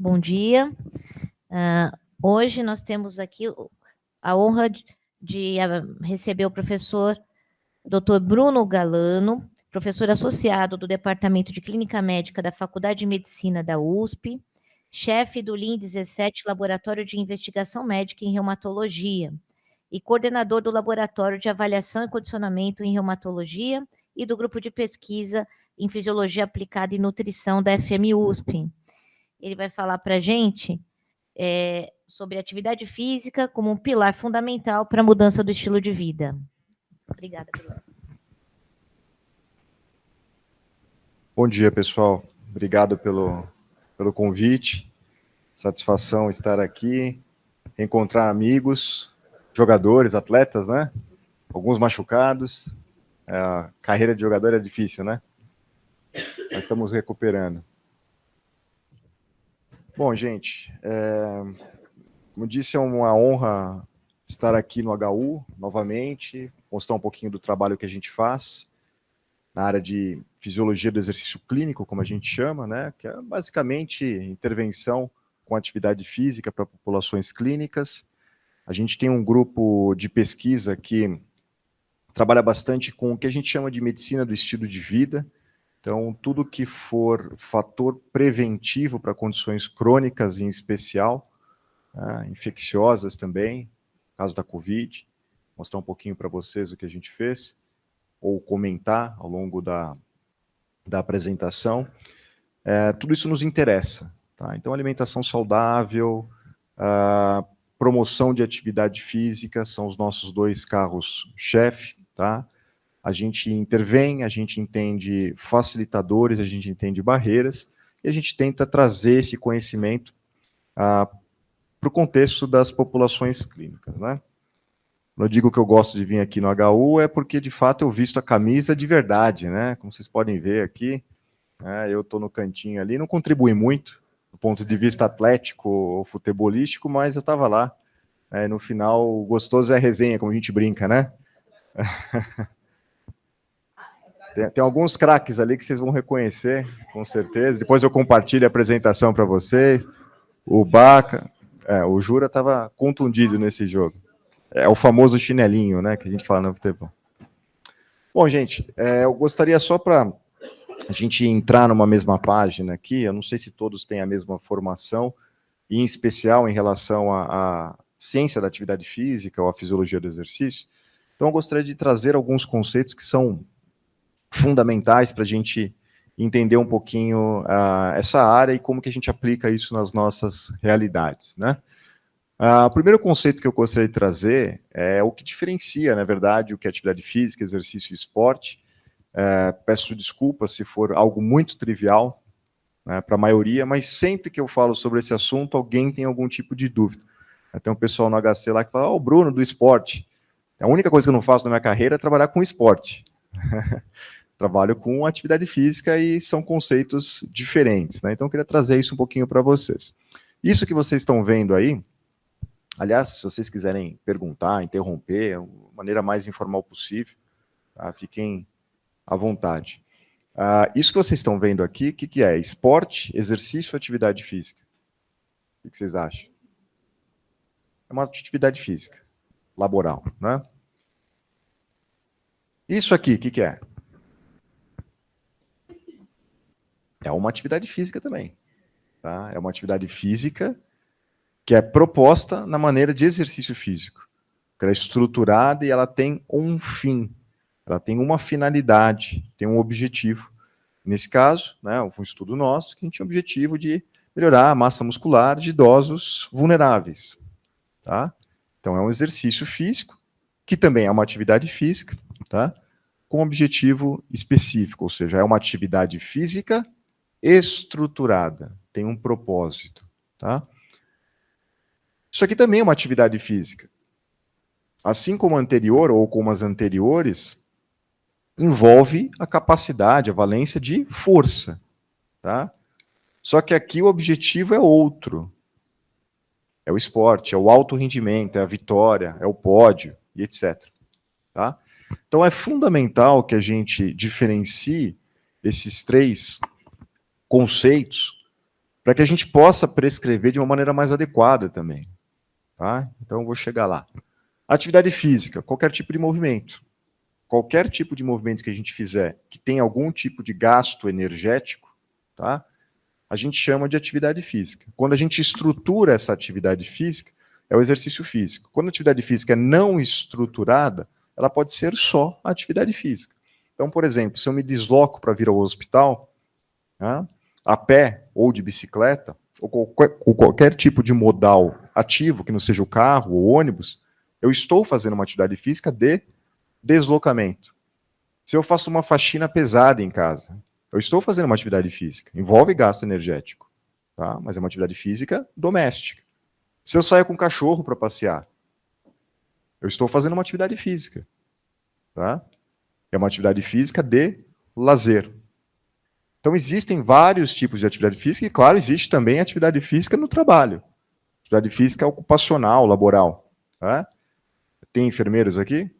Bom dia. Hoje nós temos aqui a honra de receber o professor Dr. Bruno Galano, professor associado do Departamento de Clínica Médica da Faculdade de Medicina da USP, chefe do LIN 17, Laboratório de Investigação Médica em Reumatologia, e coordenador do Laboratório de Avaliação e Condicionamento em Reumatologia e do Grupo de Pesquisa em Fisiologia Aplicada e Nutrição da FMUSP. Ele vai falar para a gente sobre atividade física como um pilar fundamental para a mudança do estilo de vida. Obrigada, Bruno. Bom dia, pessoal. Obrigado pelo convite. Satisfação estar aqui, encontrar amigos, jogadores, atletas, né? Alguns machucados. A carreira de jogador é difícil, né? Mas estamos recuperando. Bom, gente, como disse, é uma honra estar aqui no HU novamente, mostrar um pouquinho do trabalho que a gente faz na área de fisiologia do exercício clínico, como a gente chama, né? Que é basicamente intervenção com atividade física para populações clínicas. A gente tem um grupo de pesquisa que trabalha bastante com o que a gente chama de medicina do estilo de vida. Então, tudo que for fator preventivo para condições crônicas em especial, infecciosas também, no caso da Covid, mostrar um pouquinho para vocês o que a gente fez, ou comentar ao longo da apresentação. Tudo isso nos interessa. Tá? Então, alimentação saudável, promoção de atividade física, são os nossos dois carros-chefe, tá? A gente intervém, a gente entende facilitadores, a gente entende barreiras, e a gente tenta trazer esse conhecimento para o contexto das populações clínicas, né? Quando eu digo que eu gosto de vir aqui no HU, é porque, de fato, eu visto a camisa de verdade, né? Como vocês podem ver aqui, eu estou no cantinho ali, não contribui muito, do ponto de vista atlético ou futebolístico, mas eu estava lá. No final, o gostoso é a resenha, como a gente brinca, né? Tem alguns craques ali que vocês vão reconhecer, com certeza. Depois eu compartilho a apresentação para vocês. O Baca, o Jura estava contundido nesse jogo. É o famoso chinelinho, né, que a gente fala no futebol. Bom, gente, eu gostaria só para a gente entrar numa mesma página aqui, eu não sei se todos têm a mesma formação, e em especial em relação à ciência da atividade física ou à fisiologia do exercício. Então, eu gostaria de trazer alguns conceitos que são fundamentais para a gente entender um pouquinho essa área e como que a gente aplica isso nas nossas realidades, né? O primeiro conceito que eu gostaria de trazer é o que diferencia, na verdade, o que é atividade física, exercício e esporte. Peço desculpas se for algo muito trivial, né, para a maioria, mas sempre que eu falo sobre esse assunto, alguém tem algum tipo de dúvida. Tem um pessoal no HC lá que fala, o Bruno, do esporte. A única coisa que eu não faço na minha carreira é trabalhar com esporte. Trabalho com atividade física e são conceitos diferentes, né? Então, eu queria trazer isso um pouquinho para vocês. Isso que vocês estão vendo aí, aliás, se vocês quiserem perguntar, interromper, é uma maneira mais informal possível, tá? Fiquem à vontade. Isso que vocês estão vendo aqui, o que é? Esporte, exercício ou atividade física? O que vocês acham? É uma atividade física, laboral, né? Isso aqui, o que é? É uma atividade física também. Tá? É uma atividade física que é proposta na maneira de exercício físico. Ela é estruturada e ela tem um fim. Ela tem uma finalidade, tem um objetivo. Nesse caso, né, um estudo nosso, que a gente tinha o objetivo de melhorar a massa muscular de idosos vulneráveis. Tá? Então, é um exercício físico, que também é uma atividade física, tá? Com objetivo específico, ou seja, é uma atividade física estruturada, tem um propósito, tá? Isso aqui também é uma atividade física. Assim como a anterior, ou como as anteriores, envolve a capacidade, a valência de força, tá? Só que aqui o objetivo é outro. É o esporte, é o alto rendimento, é a vitória, é o pódio, e etc. Tá? Então é fundamental que a gente diferencie esses três conceitos para que a gente possa prescrever de uma maneira mais adequada também. Tá? Então, eu vou chegar lá. Atividade física, qualquer tipo de movimento. Qualquer tipo de movimento que a gente fizer que tem algum tipo de gasto energético, tá? A gente chama de atividade física. Quando a gente estrutura essa atividade física, é o exercício físico. Quando a atividade física é não estruturada, ela pode ser só a atividade física. Então, por exemplo, se eu me desloco para vir ao hospital, né, a pé ou de bicicleta, ou qualquer tipo de modal ativo, que não seja o carro ou ônibus, eu estou fazendo uma atividade física de deslocamento. Se eu faço uma faxina pesada em casa, eu estou fazendo uma atividade física, envolve gasto energético, tá? Mas é uma atividade física doméstica. Se eu saio com o cachorro para passear, eu estou fazendo uma atividade física, tá? É uma atividade física de lazer. Então existem vários tipos de atividade física e, claro, existe também atividade física no trabalho. Atividade física ocupacional, laboral. Tá? Tem enfermeiros aqui?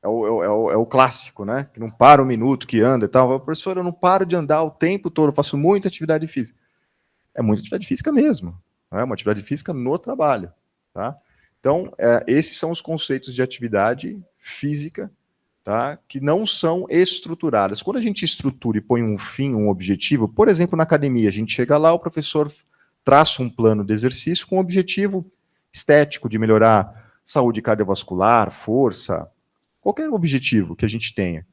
É o clássico, né? Que não para um minuto, que anda e tal. Professor, eu não paro de andar o tempo todo, eu faço muita atividade física. É muita atividade física mesmo. É uma atividade física no trabalho. Tá? Então, esses são os conceitos de atividade física, tá? Que não são estruturadas. Quando a gente estrutura e põe um fim, um objetivo, por exemplo, na academia, a gente chega lá, o professor traça um plano de exercício com um objetivo estético de melhorar saúde cardiovascular, força, qualquer objetivo que a gente tenha.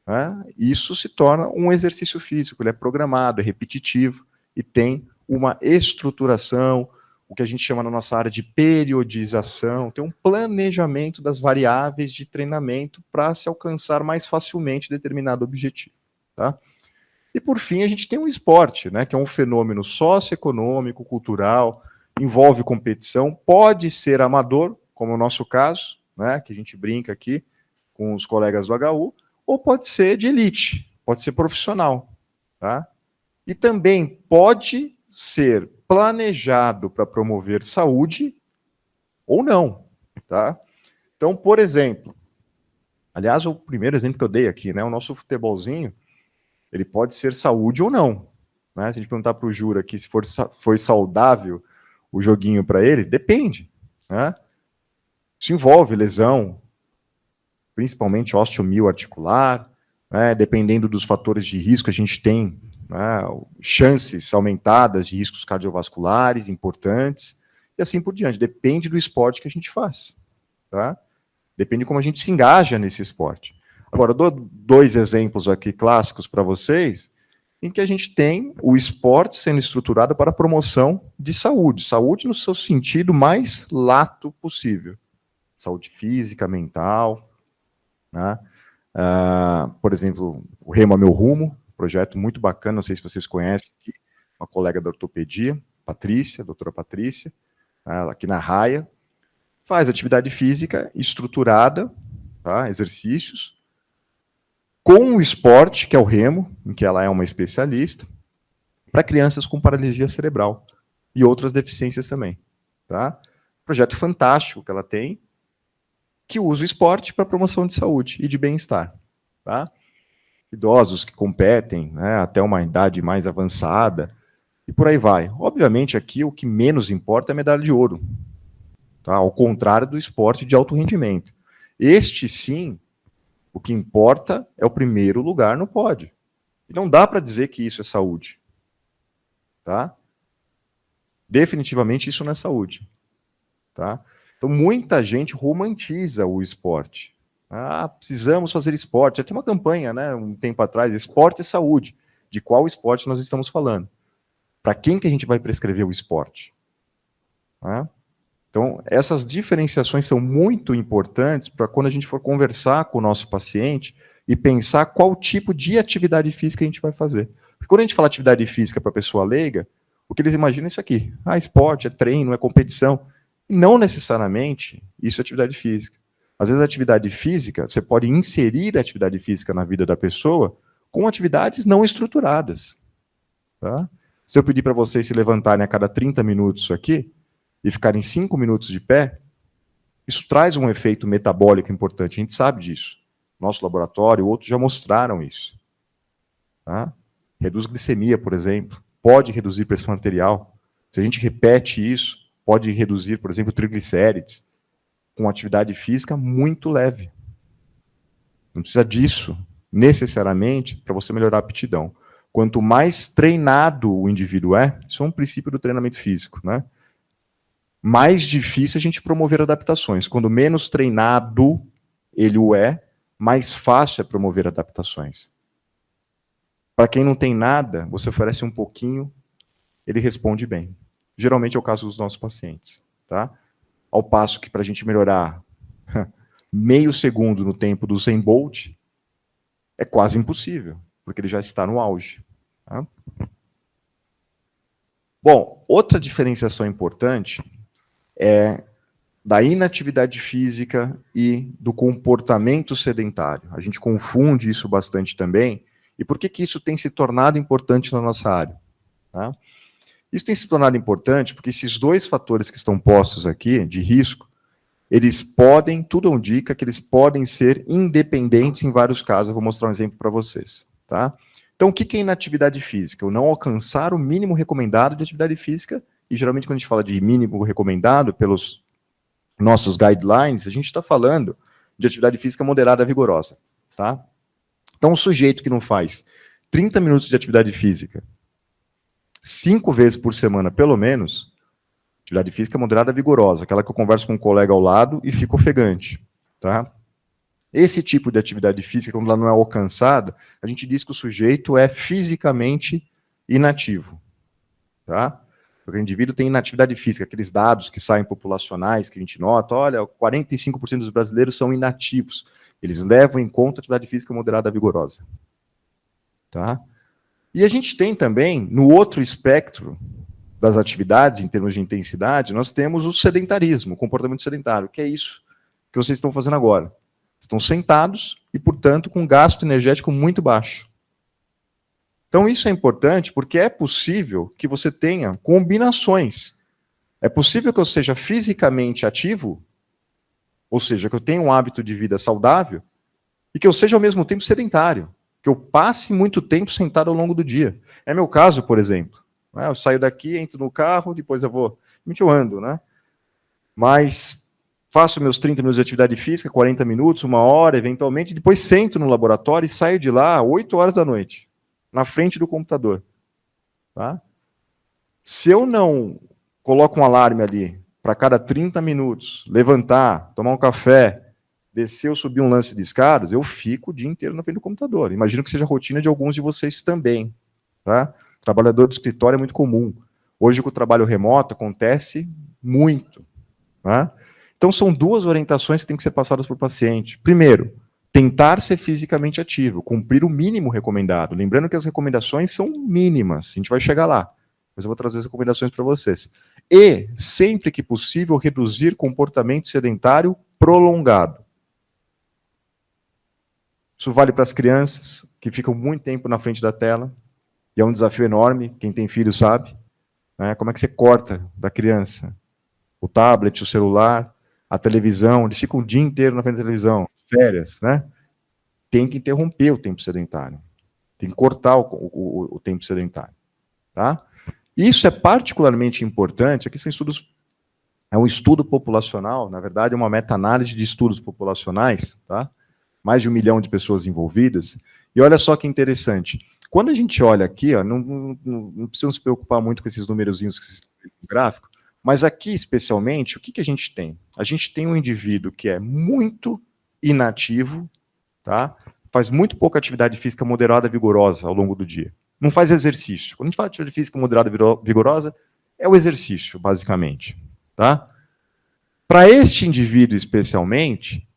Né? Isso se torna um exercício físico, ele é programado, é repetitivo e tem uma estruturação, o que a gente chama na nossa área de periodização, tem um planejamento das variáveis de treinamento para se alcançar mais facilmente determinado objetivo. Tá? E, por fim, a gente tem um esporte, né, que é um fenômeno socioeconômico, cultural, envolve competição, pode ser amador, como é o nosso caso, né, que a gente brinca aqui com os colegas do HU, ou pode ser de elite, pode ser profissional. Tá? E também pode ser planejado para promover saúde ou não. Tá? Então, por exemplo, aliás, o primeiro exemplo que eu dei aqui, né, o nosso futebolzinho, ele pode ser saúde ou não. Né? Se a gente perguntar para o Jura aqui se foi saudável o joguinho para ele, depende. Né? Isso envolve lesão, principalmente osteomioarticular, né? Dependendo dos fatores de risco, a gente tem, né, chances aumentadas de riscos cardiovasculares importantes, e assim por diante. Depende do esporte que a gente faz. Tá? Depende de como a gente se engaja nesse esporte. Agora, eu dou dois exemplos aqui clássicos para vocês, em que a gente tem o esporte sendo estruturado para a promoção de saúde. Saúde no seu sentido mais lato possível. Saúde física, mental. Né? Por exemplo, o Remo é Meu Rumo, projeto muito bacana, não sei se vocês conhecem aqui, uma colega da ortopedia, Patrícia, doutora Patrícia, aqui na Raia, faz atividade física estruturada, tá? Exercícios, com o esporte, que é o remo, em que ela é uma especialista, para crianças com paralisia cerebral e outras deficiências também. Tá? Projeto fantástico que ela tem, que usa o esporte para promoção de saúde e de bem-estar. Tá? Idosos que competem, né, até uma idade mais avançada, e por aí vai. Obviamente, aqui o que menos importa é a medalha de ouro, tá? Ao contrário do esporte de alto rendimento. Este, sim, o que importa é o primeiro lugar no pódio. E não dá para dizer que isso é saúde. Tá? Definitivamente isso não é saúde. Tá? Então, muita gente romantiza o esporte. Precisamos fazer esporte. Já tem uma campanha, né, um tempo atrás, esporte e saúde. De qual esporte nós estamos falando? Para quem que a gente vai prescrever o esporte? Tá? Então, essas diferenciações são muito importantes para quando a gente for conversar com o nosso paciente e pensar qual tipo de atividade física a gente vai fazer. Porque quando a gente fala atividade física para a pessoa leiga, o que eles imaginam é isso aqui. Esporte, é treino, é competição. E não necessariamente isso é atividade física. Às vezes a atividade física, você pode inserir a atividade física na vida da pessoa com atividades não estruturadas. Tá? Se eu pedir para vocês se levantarem a cada 30 minutos aqui, e ficarem 5 minutos de pé, isso traz um efeito metabólico importante, a gente sabe disso. Nosso laboratório, outros já mostraram isso. Tá? Reduz glicemia, por exemplo. pode reduzir pressão arterial. Se a gente repete isso, pode reduzir, por exemplo, triglicérides, com atividade física muito leve. Não precisa disso, necessariamente, para você melhorar a aptidão. Quanto mais treinado o indivíduo isso é um princípio do treinamento físico, né? Mais difícil a gente promover adaptações. Quando menos treinado ele mais fácil é promover adaptações. Para quem não tem nada, você oferece um pouquinho, ele responde bem. Geralmente é o caso dos nossos pacientes, tá? Ao passo que para a gente melhorar meio segundo no tempo do Usain Bolt, é quase impossível, porque ele já está no auge. Tá? Bom, outra diferenciação importante é da inatividade física e do comportamento sedentário. A gente confunde isso bastante também. E por que isso tem se tornado importante na nossa área? Tá? Isso tem se tornado importante porque esses dois fatores que estão postos aqui, de risco, eles podem, tudo indica que eles podem ser independentes em vários casos. Eu vou mostrar um exemplo para vocês. Tá? Então, o que é inatividade física? O não alcançar o mínimo recomendado de atividade física, e geralmente quando a gente fala de mínimo recomendado pelos nossos guidelines, a gente está falando de atividade física moderada vigorosa. Tá? Então, um sujeito que não faz 30 minutos de atividade física 5 vezes por semana, pelo menos, atividade física moderada vigorosa, aquela que eu converso com um colega ao lado e fico ofegante. Tá? Esse tipo de atividade física, quando ela não é alcançada, a gente diz que o sujeito é fisicamente inativo. Tá? Porque o indivíduo tem inatividade física, aqueles dados que saem populacionais, que a gente nota, olha, 45% dos brasileiros são inativos. Eles levam em conta a atividade física moderada vigorosa. Tá? E a gente tem também, no outro espectro das atividades, em termos de intensidade, nós temos o sedentarismo, o comportamento sedentário, que é isso que vocês estão fazendo agora. Estão sentados e, portanto, com gasto energético muito baixo. Então, isso é importante porque é possível que você tenha combinações. É possível que eu seja fisicamente ativo, ou seja, que eu tenha um hábito de vida saudável, e que eu seja, ao mesmo tempo, sedentário. Que eu passe muito tempo sentado ao longo do dia. É meu caso, por exemplo. Eu saio daqui, entro no carro, depois eu ando, né? Mas faço meus 30 minutos de atividade física, 40 minutos, 1 hora, eventualmente, depois sento no laboratório e saio de lá 8 horas da noite, na frente do computador. Tá? Se eu não coloco um alarme ali, para cada 30 minutos, levantar, tomar um café, descer ou subir um lance de escadas, eu fico o dia inteiro na frente do computador. Imagino que seja a rotina de alguns de vocês também. Tá? Trabalhador do escritório é muito comum. Hoje, com o trabalho remoto, acontece muito. Tá? Então, são 2 orientações que têm que ser passadas para o paciente. Primeiro, tentar ser fisicamente ativo, cumprir o mínimo recomendado. Lembrando que as recomendações são mínimas, a gente vai chegar lá. Mas eu vou trazer as recomendações para vocês. E, sempre que possível, reduzir comportamento sedentário prolongado. Isso vale para as crianças, que ficam muito tempo na frente da tela, e é um desafio enorme, quem tem filho sabe. Né? Como é que você corta da criança? O tablet, o celular, a televisão, eles ficam o dia inteiro na frente da televisão, férias, né? Tem que interromper o tempo sedentário. Tem que cortar o tempo sedentário. Tá? Isso é particularmente importante, aqui são estudos, é um estudo populacional, na verdade é uma meta-análise de estudos populacionais, tá? Mais de 1 milhão de pessoas envolvidas, e olha só que interessante, quando a gente olha aqui, ó, não precisamos se preocupar muito com esses numerozinhos que vocês estão vendo no gráfico, mas aqui especialmente, o que a gente tem? A gente tem um indivíduo que é muito inativo, tá? Faz muito pouca atividade física moderada vigorosa ao longo do dia. Não faz exercício. Quando a gente fala de atividade física moderada vigorosa, é o exercício, basicamente. Tá? Para este indivíduo especialmente,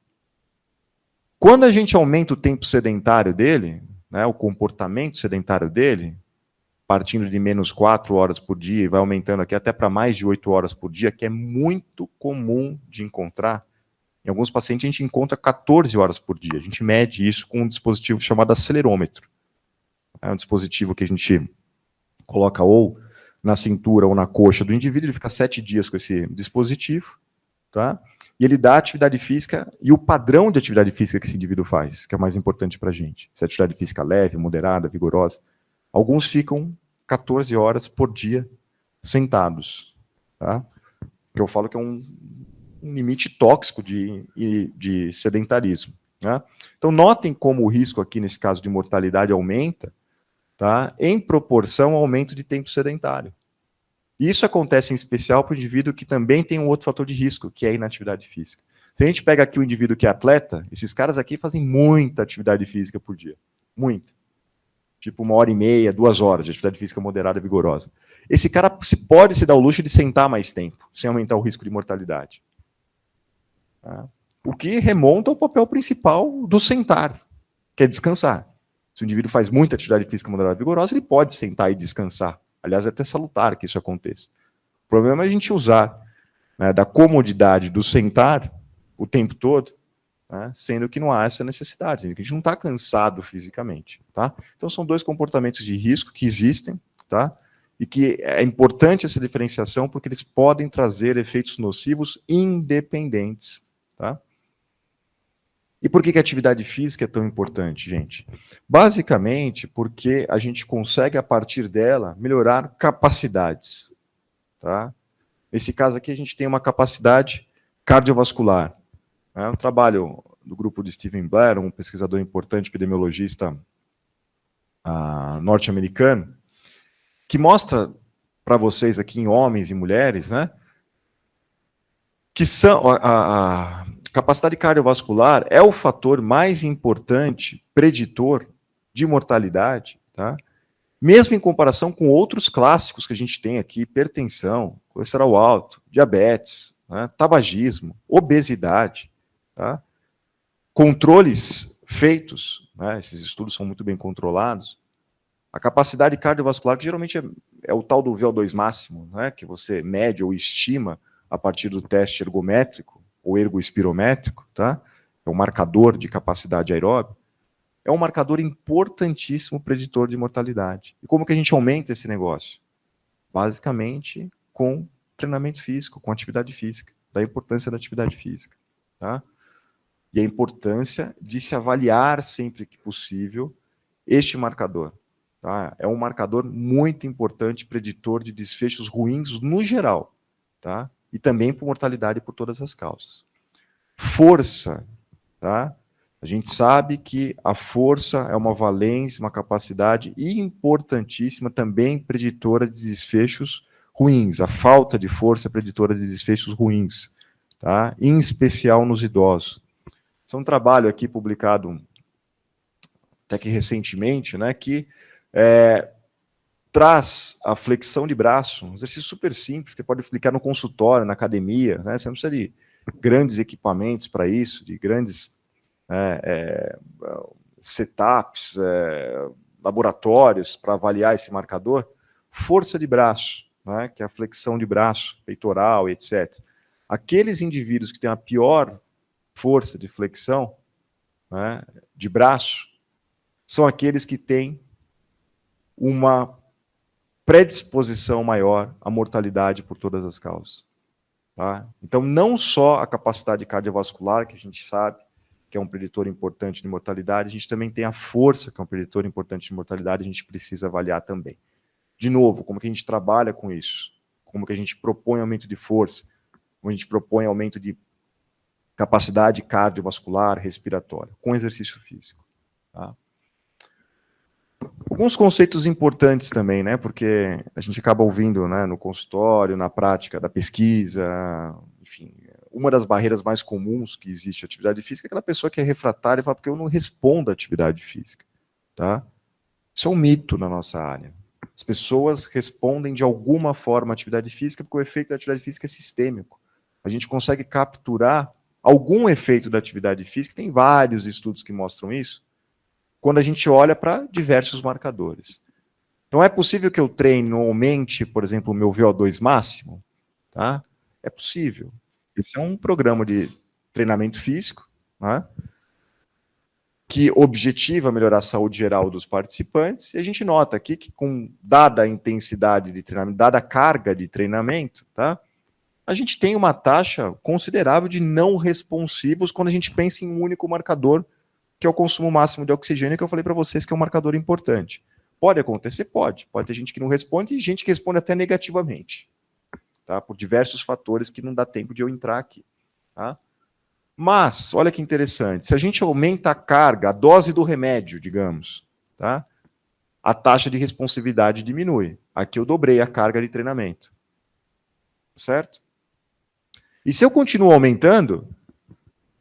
quando a gente aumenta o tempo sedentário dele, né, o comportamento sedentário dele, partindo de menos 4 horas por dia e vai aumentando aqui até para mais de 8 horas por dia, que é muito comum de encontrar. Em alguns pacientes a gente encontra 14 horas por dia. A gente mede isso com um dispositivo chamado acelerômetro. É um dispositivo que a gente coloca ou na cintura ou na coxa do indivíduo, ele fica 7 dias com esse dispositivo, tá? E ele dá a atividade física e o padrão de atividade física que esse indivíduo faz, que é o mais importante para a gente. Se é atividade física leve, moderada, vigorosa. Alguns ficam 14 horas por dia sentados, tá? Que eu falo que é um limite tóxico de sedentarismo, né? Então, notem como o risco aqui, nesse caso de mortalidade, aumenta, tá? Em proporção ao aumento de tempo sedentário. Isso acontece em especial para o indivíduo que também tem um outro fator de risco, que é a inatividade física. Se a gente pega aqui o indivíduo que é atleta, esses caras aqui fazem muita atividade física por dia. Muita. Tipo 1h30, 2 horas de atividade física moderada e vigorosa. Esse cara pode se dar o luxo de sentar mais tempo, sem aumentar o risco de mortalidade. Tá? O que remonta ao papel principal do sentar, que é descansar. Se o indivíduo faz muita atividade física moderada e vigorosa, ele pode sentar e descansar. Aliás, é até salutar que isso aconteça. O problema é a gente usar, né, da comodidade do sentar o tempo todo, né, sendo que não há essa necessidade, sendo que a gente não está cansado fisicamente. Tá? Então, são dois comportamentos de risco que existem, tá? E que é importante essa diferenciação, porque eles podem trazer efeitos nocivos independentes. Tá? E por que a atividade física é tão importante, gente? Basicamente, porque a gente consegue, a partir dela, melhorar capacidades. Tá? Nesse caso aqui, a gente tem uma capacidade cardiovascular. É um trabalho do grupo de Stephen Blair, um pesquisador importante, epidemiologista norte-americano, que mostra para vocês aqui em homens e mulheres, né, que são a capacidade cardiovascular é o fator mais importante, preditor de mortalidade, tá? Mesmo em comparação com outros clássicos que a gente tem aqui, hipertensão, colesterol alto, diabetes, né, tabagismo, obesidade, tá? Controles feitos, né, esses estudos são muito bem controlados, a capacidade cardiovascular, que geralmente é o tal do VO2 máximo, né, que você mede ou estima a partir do teste ergométrico, ou ergoespirométrico, tá? É um marcador de capacidade aeróbica, é um marcador importantíssimo preditor de mortalidade. E como que a gente aumenta esse negócio? Basicamente com treinamento físico, com atividade física, da importância da atividade física, tá? E a importância de se avaliar sempre que possível este marcador. Tá? É um marcador muito importante, preditor de desfechos ruins no geral, tá? E também por mortalidade por todas as causas. Força, tá? A gente sabe que a força é uma valência, uma capacidade importantíssima, também preditora de desfechos ruins. A falta de força é preditora de desfechos ruins, tá? Em especial nos idosos. Isso é um trabalho aqui publicado até que recentemente, né, que traz a flexão de braço, um exercício super simples, que você pode aplicar no consultório, na academia, né? Você não precisa de grandes equipamentos para isso, de grandes setups, laboratórios para avaliar esse marcador. Força de braço, né? Que é a flexão de braço, peitoral, etc. Aqueles indivíduos que têm a pior força de flexão, né, de braço, são aqueles que têm uma predisposição maior à mortalidade por todas as causas. Tá? Então, não só a capacidade cardiovascular, que a gente sabe que é um preditor importante de mortalidade, a gente também tem a força, que é um preditor importante de mortalidade, a gente precisa avaliar também. De novo, como que a gente trabalha com isso? Como que a gente propõe aumento de força? Como a gente propõe aumento de capacidade cardiovascular, respiratória, com exercício físico. Tá? Alguns conceitos importantes também, né, porque a gente acaba ouvindo, né, no consultório, na prática da pesquisa, enfim, uma das barreiras mais comuns que existe à atividade física é aquela pessoa que é refratária e fala, porque eu não respondo à atividade física. Tá? Isso é um mito na nossa área. As pessoas respondem de alguma forma à atividade física, porque o efeito da atividade física é sistêmico. A gente consegue capturar algum efeito da atividade física, tem vários estudos que mostram isso, quando a gente olha para diversos marcadores. Então, é possível que eu treine, não aumente, por exemplo, o meu VO2 máximo? Tá? É possível. Esse é um programa de treinamento físico, né, que objetiva melhorar a saúde geral dos participantes, e a gente nota aqui que, com dada a intensidade de treinamento, dada a carga de treinamento, tá, a gente tem uma taxa considerável de não responsivos quando a gente pensa em um único marcador, que é o consumo máximo de oxigênio, que eu falei para vocês que é um marcador importante. Pode acontecer? Pode. Pode ter gente que não responde e gente que responde até negativamente. Tá? Por diversos fatores que não dá tempo de eu entrar aqui. Tá? Mas, olha que interessante, se a gente aumenta a carga, a dose do remédio, digamos, tá? A taxa de responsividade diminui. Aqui eu dobrei a carga de treinamento. Certo? E se eu continuo aumentando,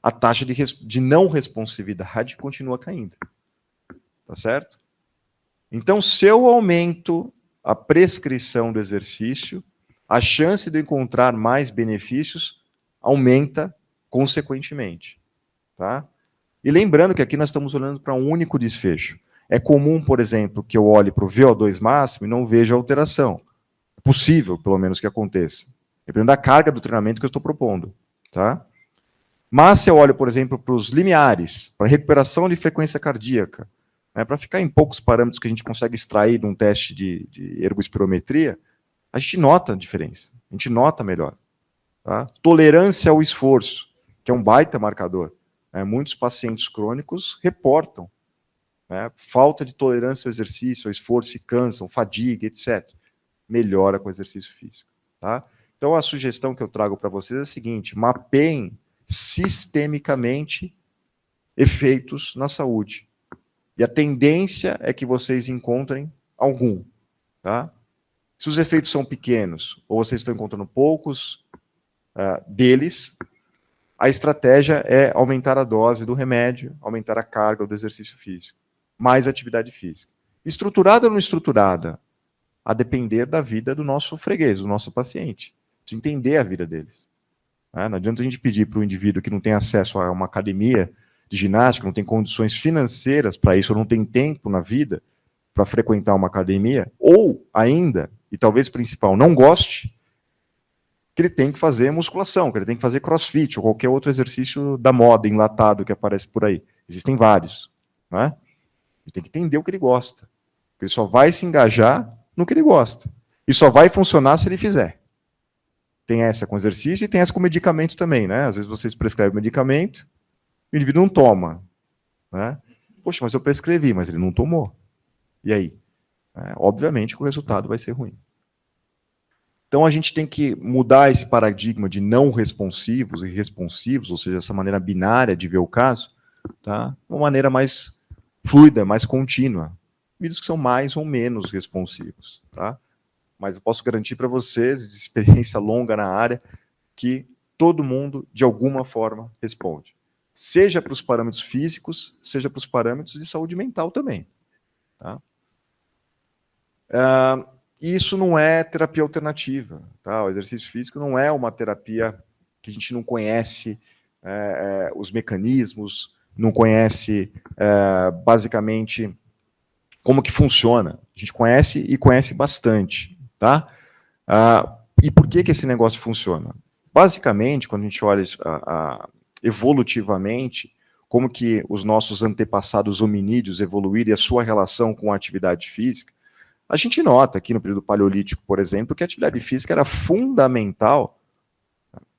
a taxa de não responsividade continua caindo. Tá certo? Então, se eu aumento a prescrição do exercício, a chance de eu encontrar mais benefícios aumenta consequentemente. Tá? E lembrando que aqui nós estamos olhando para um único desfecho. É comum, por exemplo, que eu olhe para o VO2 máximo e não veja alteração. É possível, pelo menos, que aconteça. Dependendo da carga do treinamento que eu estou propondo. Tá? Mas se eu olho, por exemplo, para os limiares, para recuperação de frequência cardíaca, né, para ficar em poucos parâmetros que a gente consegue extrair de um teste de ergospirometria, a gente nota a diferença. A gente nota melhor. Tá? Tolerância ao esforço, que é um baita marcador. Muitos pacientes crônicos reportam falta de tolerância ao exercício, ao esforço, se cansam, fadiga, etc. Melhora com o exercício físico. Tá? Então, a sugestão que eu trago para vocês é a seguinte: mapeiem sistemicamente efeitos na saúde. E a tendência é que vocês encontrem algum. Tá? Se os efeitos são pequenos, ou vocês estão encontrando poucos deles, a estratégia é aumentar a dose do remédio, aumentar a carga do exercício físico. Mais atividade física. Estruturada ou não estruturada? A depender da vida do nosso freguês, do nosso paciente. Precisa entender a vida deles. Não adianta a gente pedir para o indivíduo que não tem acesso a uma academia de ginástica, não tem condições financeiras para isso, ou não tem tempo na vida para frequentar uma academia, ou ainda, e talvez principal, não goste, que ele tem que fazer musculação, que ele tem que fazer crossfit, ou qualquer outro exercício da moda, enlatado, que aparece por aí. Existem vários. Né? Ele tem que entender o que ele gosta. Ele só vai se engajar no que ele gosta. E só vai funcionar se ele fizer. Tem essa com exercício e tem essa com medicamento também. Né? Às vezes vocês prescrevem medicamento, o indivíduo não toma. Né? Poxa, mas eu prescrevi, mas ele não tomou. E aí? Obviamente que o resultado vai ser ruim. Então a gente tem que mudar esse paradigma de não responsivos e responsivos, ou seja, essa maneira binária de ver o caso, tá? Uma maneira mais fluida, mais contínua. Indivíduos que são mais ou menos responsivos. Tá? Mas eu posso garantir para vocês, de experiência longa na área, que todo mundo, de alguma forma, responde. Seja para os parâmetros físicos, seja para os parâmetros de saúde mental também. Tá? Isso não é terapia alternativa. Tá? O exercício físico não é uma terapia que a gente não conhece os mecanismos, não conhece, basicamente, como que funciona. A gente conhece e conhece bastante. Tá? E por que esse negócio funciona? Basicamente, quando a gente olha evolutivamente, como que os nossos antepassados hominídeos evoluíram e a sua relação com a atividade física, a gente nota aqui no período paleolítico, por exemplo, que a atividade física era fundamental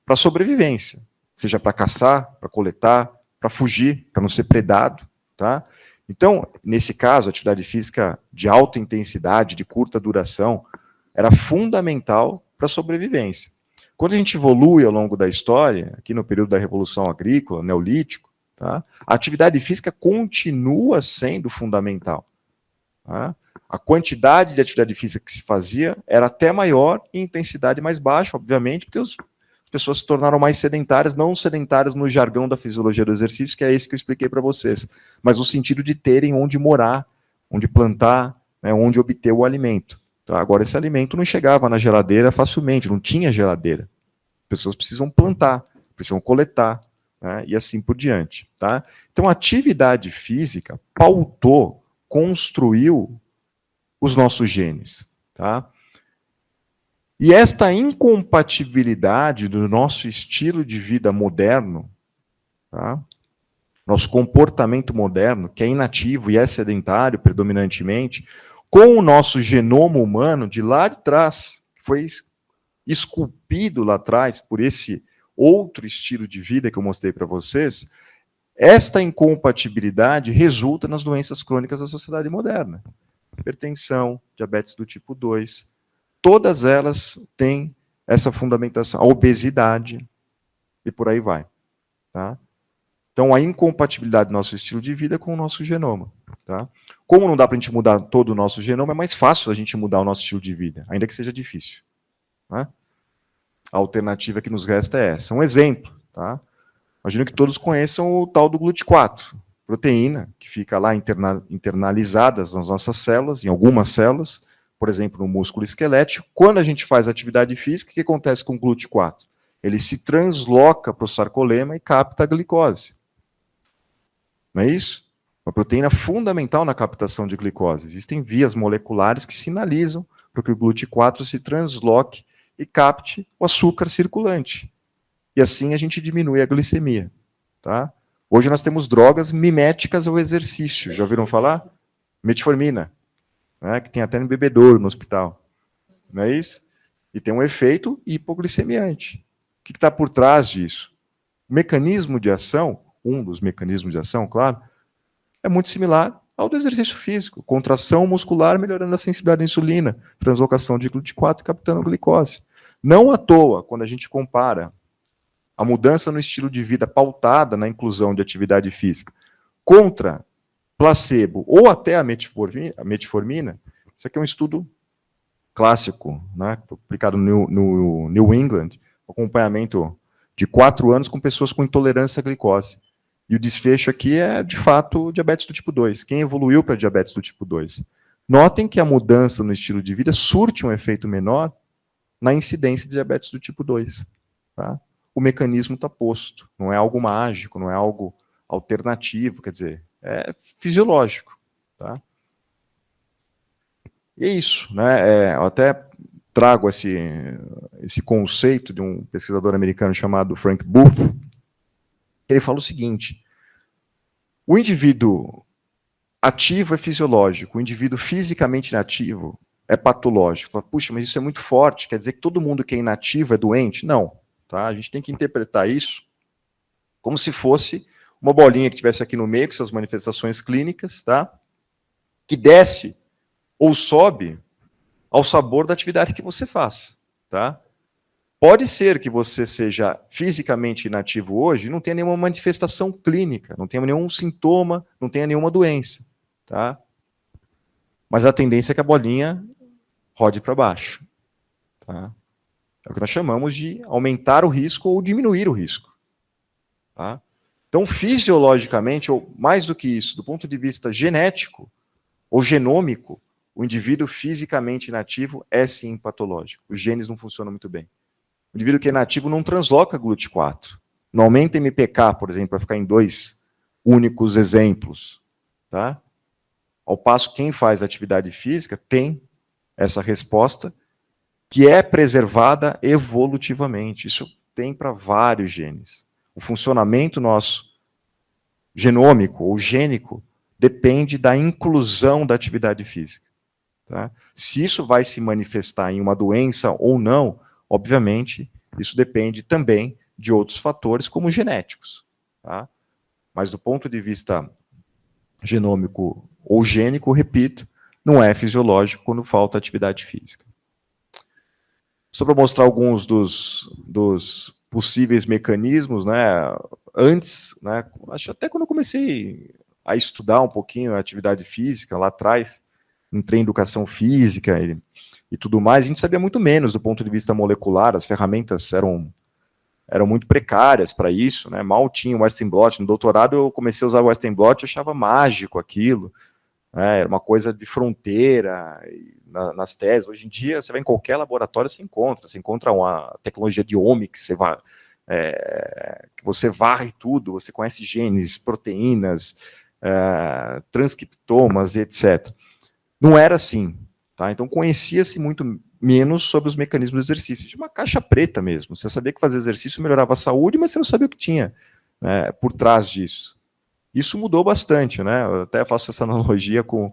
para a sobrevivência, seja para caçar, para coletar, para fugir, para não ser predado. Tá? Então, nesse caso, a atividade física de alta intensidade, de curta duração, era fundamental para a sobrevivência. Quando a gente evolui ao longo da história, aqui no período da Revolução Agrícola, Neolítico, tá? A atividade física continua sendo fundamental. Tá? A quantidade de atividade física que se fazia era até maior e intensidade mais baixa, obviamente, porque as pessoas se tornaram mais sedentárias, não sedentárias no jargão da fisiologia do exercício, que é esse que eu expliquei para vocês, mas no sentido de terem onde morar, onde plantar, né, onde obter o alimento. Tá? Agora, esse alimento não chegava na geladeira facilmente, não tinha geladeira. As pessoas precisam plantar, precisam coletar, né, e assim por diante. Tá? Então, a atividade física pautou, construiu os nossos genes. Tá? E esta incompatibilidade do nosso estilo de vida moderno, tá? Nosso comportamento moderno, que é inativo e é sedentário predominantemente, com o nosso genoma humano de lá de trás, que foi esculpido lá atrás por esse outro estilo de vida que eu mostrei para vocês, esta incompatibilidade resulta nas doenças crônicas da sociedade moderna. hipertensão, diabetes do tipo 2, todas elas têm essa fundamentação, a obesidade, e por aí vai. Tá? Então, a incompatibilidade do nosso estilo de vida com o nosso genoma. Tá? Como não dá para a gente mudar todo o nosso genoma, é mais fácil a gente mudar o nosso estilo de vida, ainda que seja difícil. Tá? A alternativa que nos resta é essa. Um exemplo. Tá? Imagino que todos conheçam o tal do GLUT4, proteína que fica lá internalizadas nas nossas células, em algumas células, por exemplo, no músculo esquelético. Quando a gente faz atividade física, o que acontece com o GLUT4? Ele se transloca para o sarcolema e capta a glicose. Não é isso? Uma proteína fundamental na captação de glicose. Existem vias moleculares que sinalizam para que o GLUT4 se transloque e capte o açúcar circulante. E assim a gente diminui a glicemia. Tá? Hoje nós temos drogas miméticas ao exercício. Já ouviram falar? Metformina, né, que tem até no bebedouro no hospital. Não é isso? E tem um efeito hipoglicemiante. O que está por trás disso? O mecanismo de ação, um dos mecanismos de ação, claro, é muito similar ao do exercício físico. Contração muscular melhorando a sensibilidade à insulina, translocação de GLUT4 captando glicose. Não à toa, quando a gente compara a mudança no estilo de vida pautada na inclusão de atividade física contra placebo ou até a metformina, isso aqui é um estudo clássico, né, publicado no New England, acompanhamento de 4 anos com pessoas com intolerância à glicose. E o desfecho aqui é, de fato, diabetes do tipo 2. Quem evoluiu para diabetes do tipo 2? Notem que a mudança no estilo de vida surte um efeito menor na incidência de diabetes do tipo 2. Tá? O mecanismo está posto. Não é algo mágico, não é algo alternativo, quer dizer, é fisiológico. Tá? E é isso. Né? Eu até trago esse conceito de um pesquisador americano chamado Frank Booth. Ele fala o seguinte: o indivíduo ativo é fisiológico, o indivíduo fisicamente inativo é patológico. Fala, puxa, mas isso é muito forte, quer dizer que todo mundo que é inativo é doente? Não. Tá? A gente tem que interpretar isso como se fosse uma bolinha que estivesse aqui no meio, com essas manifestações clínicas, tá? Que desce ou sobe ao sabor da atividade que você faz. Tá? Pode ser que você seja fisicamente inativo hoje e não tenha nenhuma manifestação clínica, não tenha nenhum sintoma, não tenha nenhuma doença. Tá? Mas a tendência é que a bolinha rode para baixo. Tá? É o que nós chamamos de aumentar o risco ou diminuir o risco. Tá? Então, fisiologicamente, ou mais do que isso, do ponto de vista genético ou genômico, o indivíduo fisicamente inativo é sim patológico. Os genes não funcionam muito bem. O indivíduo que é inativo não transloca GLUT4. Não aumenta MPK, por exemplo, para ficar em 2 únicos exemplos. Tá? Ao passo que quem faz atividade física tem essa resposta que é preservada evolutivamente. Isso tem para vários genes. O funcionamento nosso genômico ou gênico depende da inclusão da atividade física. Tá? Se isso vai se manifestar em uma doença ou não, obviamente, isso depende também de outros fatores, como genéticos. Tá? Mas do ponto de vista genômico ou gênico, repito, não é fisiológico quando falta atividade física. Só para mostrar alguns dos possíveis mecanismos, né? Antes, né, acho até quando eu comecei a estudar um pouquinho a atividade física, lá atrás, entrei em educação física e tudo mais, a gente sabia muito menos do ponto de vista molecular, as ferramentas eram muito precárias para isso, né? Mal tinha o Western blot. No doutorado eu comecei a usar o Western blot e achava mágico aquilo. Era uma coisa de fronteira nas teses. Hoje em dia, você vai em qualquer laboratório, você encontra uma tecnologia de omics, que você varre tudo, você conhece genes, proteínas, transcriptomas, etc. Não era assim. Tá? Então, conhecia-se muito menos sobre os mecanismos do exercício, de uma caixa preta mesmo. Você sabia que fazer exercício melhorava a saúde, mas você não sabia o que tinha, né, por trás disso. Isso mudou bastante, né? Eu até faço essa analogia com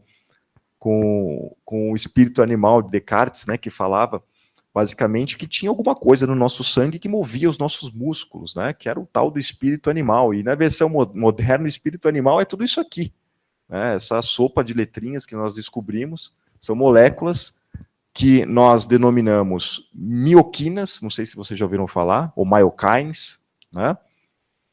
o espírito animal de Descartes, né, que falava basicamente que tinha alguma coisa no nosso sangue que movia os nossos músculos, né, que era o tal do espírito animal. E na versão moderna, o espírito animal é tudo isso aqui. né? Essa sopa de letrinhas que nós descobrimos são moléculas que nós denominamos mioquinas, não sei se vocês já ouviram falar, ou myokines, né?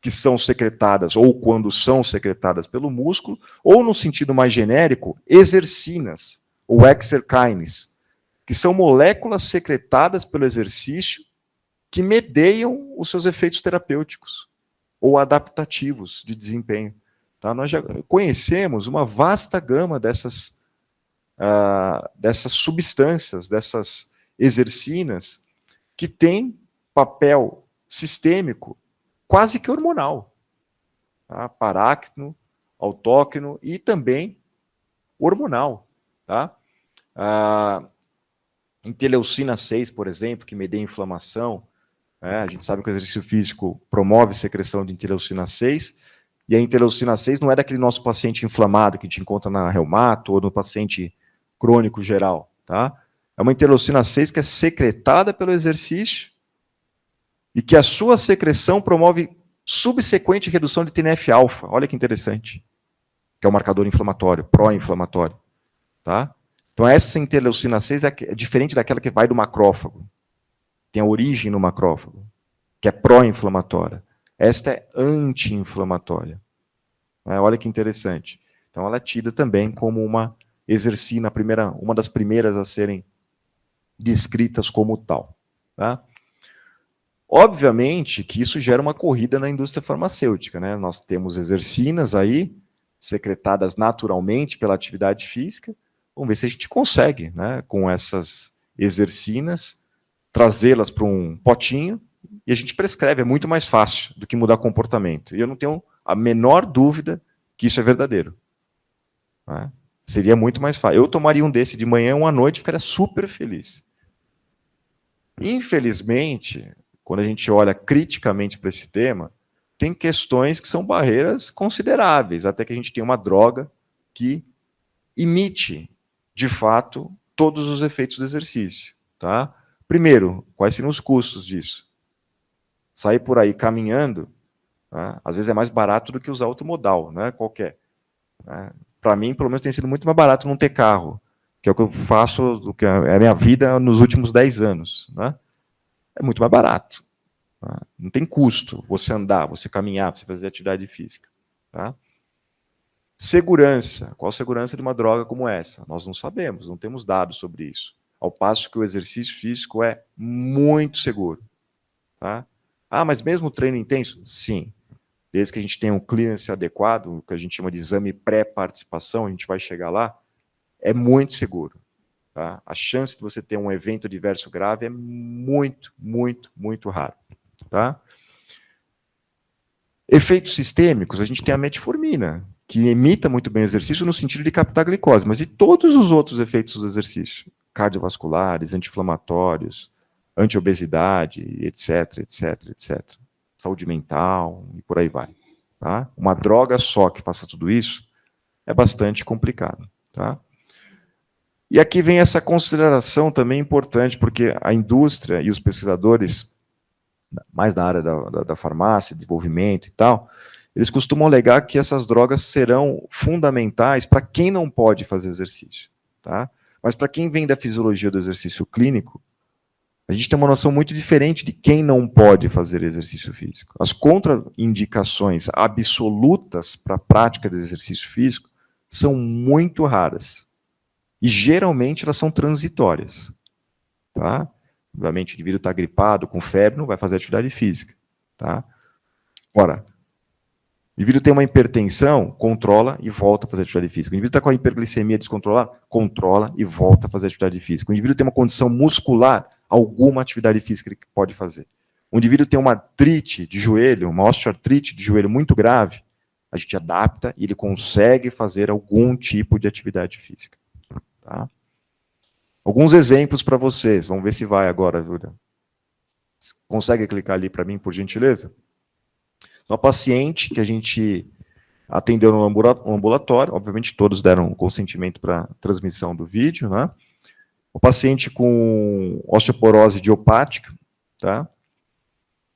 Que são secretadas, ou quando são secretadas pelo músculo, ou no sentido mais genérico, exercinas, ou exerkines, que são moléculas secretadas pelo exercício que medeiam os seus efeitos terapêuticos ou adaptativos de desempenho. Tá? Nós já conhecemos uma vasta gama dessas substâncias, dessas exercinas, que têm papel sistêmico quase que hormonal. Tá? Paráctino, autócrino e também hormonal. Tá? Interleucina 6, por exemplo, que medeia inflamação. A gente sabe que o exercício físico promove secreção de interleucina 6, e a interleucina 6 não é daquele nosso paciente inflamado que a gente encontra na reumato ou no paciente crônico geral. Tá? É uma interleucina 6 que é secretada pelo exercício e que a sua secreção promove subsequente redução de TNF-alfa. Olha que interessante. Que é o marcador inflamatório, pró-inflamatório. Tá? Então, essa interleucina 6 é diferente daquela que vai do macrófago. Tem a origem no macrófago, que é pró-inflamatória. Esta é anti-inflamatória. Olha que interessante. Então, ela é tida também como uma exercina, uma das primeiras a serem descritas como tal. Tá? Obviamente que isso gera uma corrida na indústria farmacêutica. Né? Nós temos exercinas aí, secretadas naturalmente pela atividade física. Vamos ver se a gente consegue, né, com essas exercinas, trazê-las para um potinho e a gente prescreve. É muito mais fácil do que mudar comportamento. E eu não tenho a menor dúvida que isso é verdadeiro. Né? Seria muito mais fácil. Eu tomaria um desse de manhã, um à noite, e ficaria super feliz. Infelizmente, quando a gente olha criticamente para esse tema, tem questões que são barreiras consideráveis, até que a gente tenha uma droga que imite, de fato, todos os efeitos do exercício. Tá? Primeiro, quais seriam os custos disso? Sair por aí caminhando, né, às vezes é mais barato do que usar automodal, né, qualquer. Né? Para mim, pelo menos, tem sido muito mais barato não ter carro, que é o que eu faço, do que é a minha vida nos últimos 10 anos. Né? É muito mais barato. Tá? Não tem custo você andar, você caminhar, você fazer atividade física. Tá? Segurança. Qual a segurança de uma droga como essa? Nós não sabemos, não temos dados sobre isso. Ao passo que o exercício físico é muito seguro. Tá? Mas mesmo o treino intenso? Sim. Desde que a gente tenha um clearance adequado, o que a gente chama de exame pré-participação, a gente vai chegar lá, é muito seguro. Tá? A chance de você ter um evento adverso grave é muito, muito, muito raro. Tá? Efeitos sistêmicos, a gente tem a metformina, que imita muito bem o exercício no sentido de captar glicose, mas e todos os outros efeitos do exercício? Cardiovasculares, anti-inflamatórios, anti-obesidade, etc, etc, etc. Saúde mental e por aí vai. Tá? Uma droga só que faça tudo isso é bastante complicado. Tá? E aqui vem essa consideração também importante, porque a indústria e os pesquisadores, mais da área da farmácia, desenvolvimento e tal, eles costumam alegar que essas drogas serão fundamentais para quem não pode fazer exercício. Tá? Mas para quem vem da fisiologia do exercício clínico, a gente tem uma noção muito diferente de quem não pode fazer exercício físico. As contraindicações absolutas para a prática de exercício físico são muito raras. E geralmente elas são transitórias. Tá? Obviamente o indivíduo está gripado, com febre, não vai fazer atividade física. Tá? Ora, o indivíduo tem uma hipertensão, controla e volta a fazer atividade física. O indivíduo está com a hiperglicemia descontrolada, controla e volta a fazer atividade física. O indivíduo tem uma condição muscular, alguma atividade física ele pode fazer. O indivíduo tem uma artrite de joelho, uma osteoartrite de joelho muito grave, a gente adapta e ele consegue fazer algum tipo de atividade física. Tá? Alguns exemplos para vocês, vamos ver se vai agora, Júlia. Consegue clicar ali para mim, por gentileza? Uma paciente que a gente atendeu no ambulatório, obviamente todos deram consentimento para a transmissão do vídeo, né? O paciente com osteoporose idiopática, tá?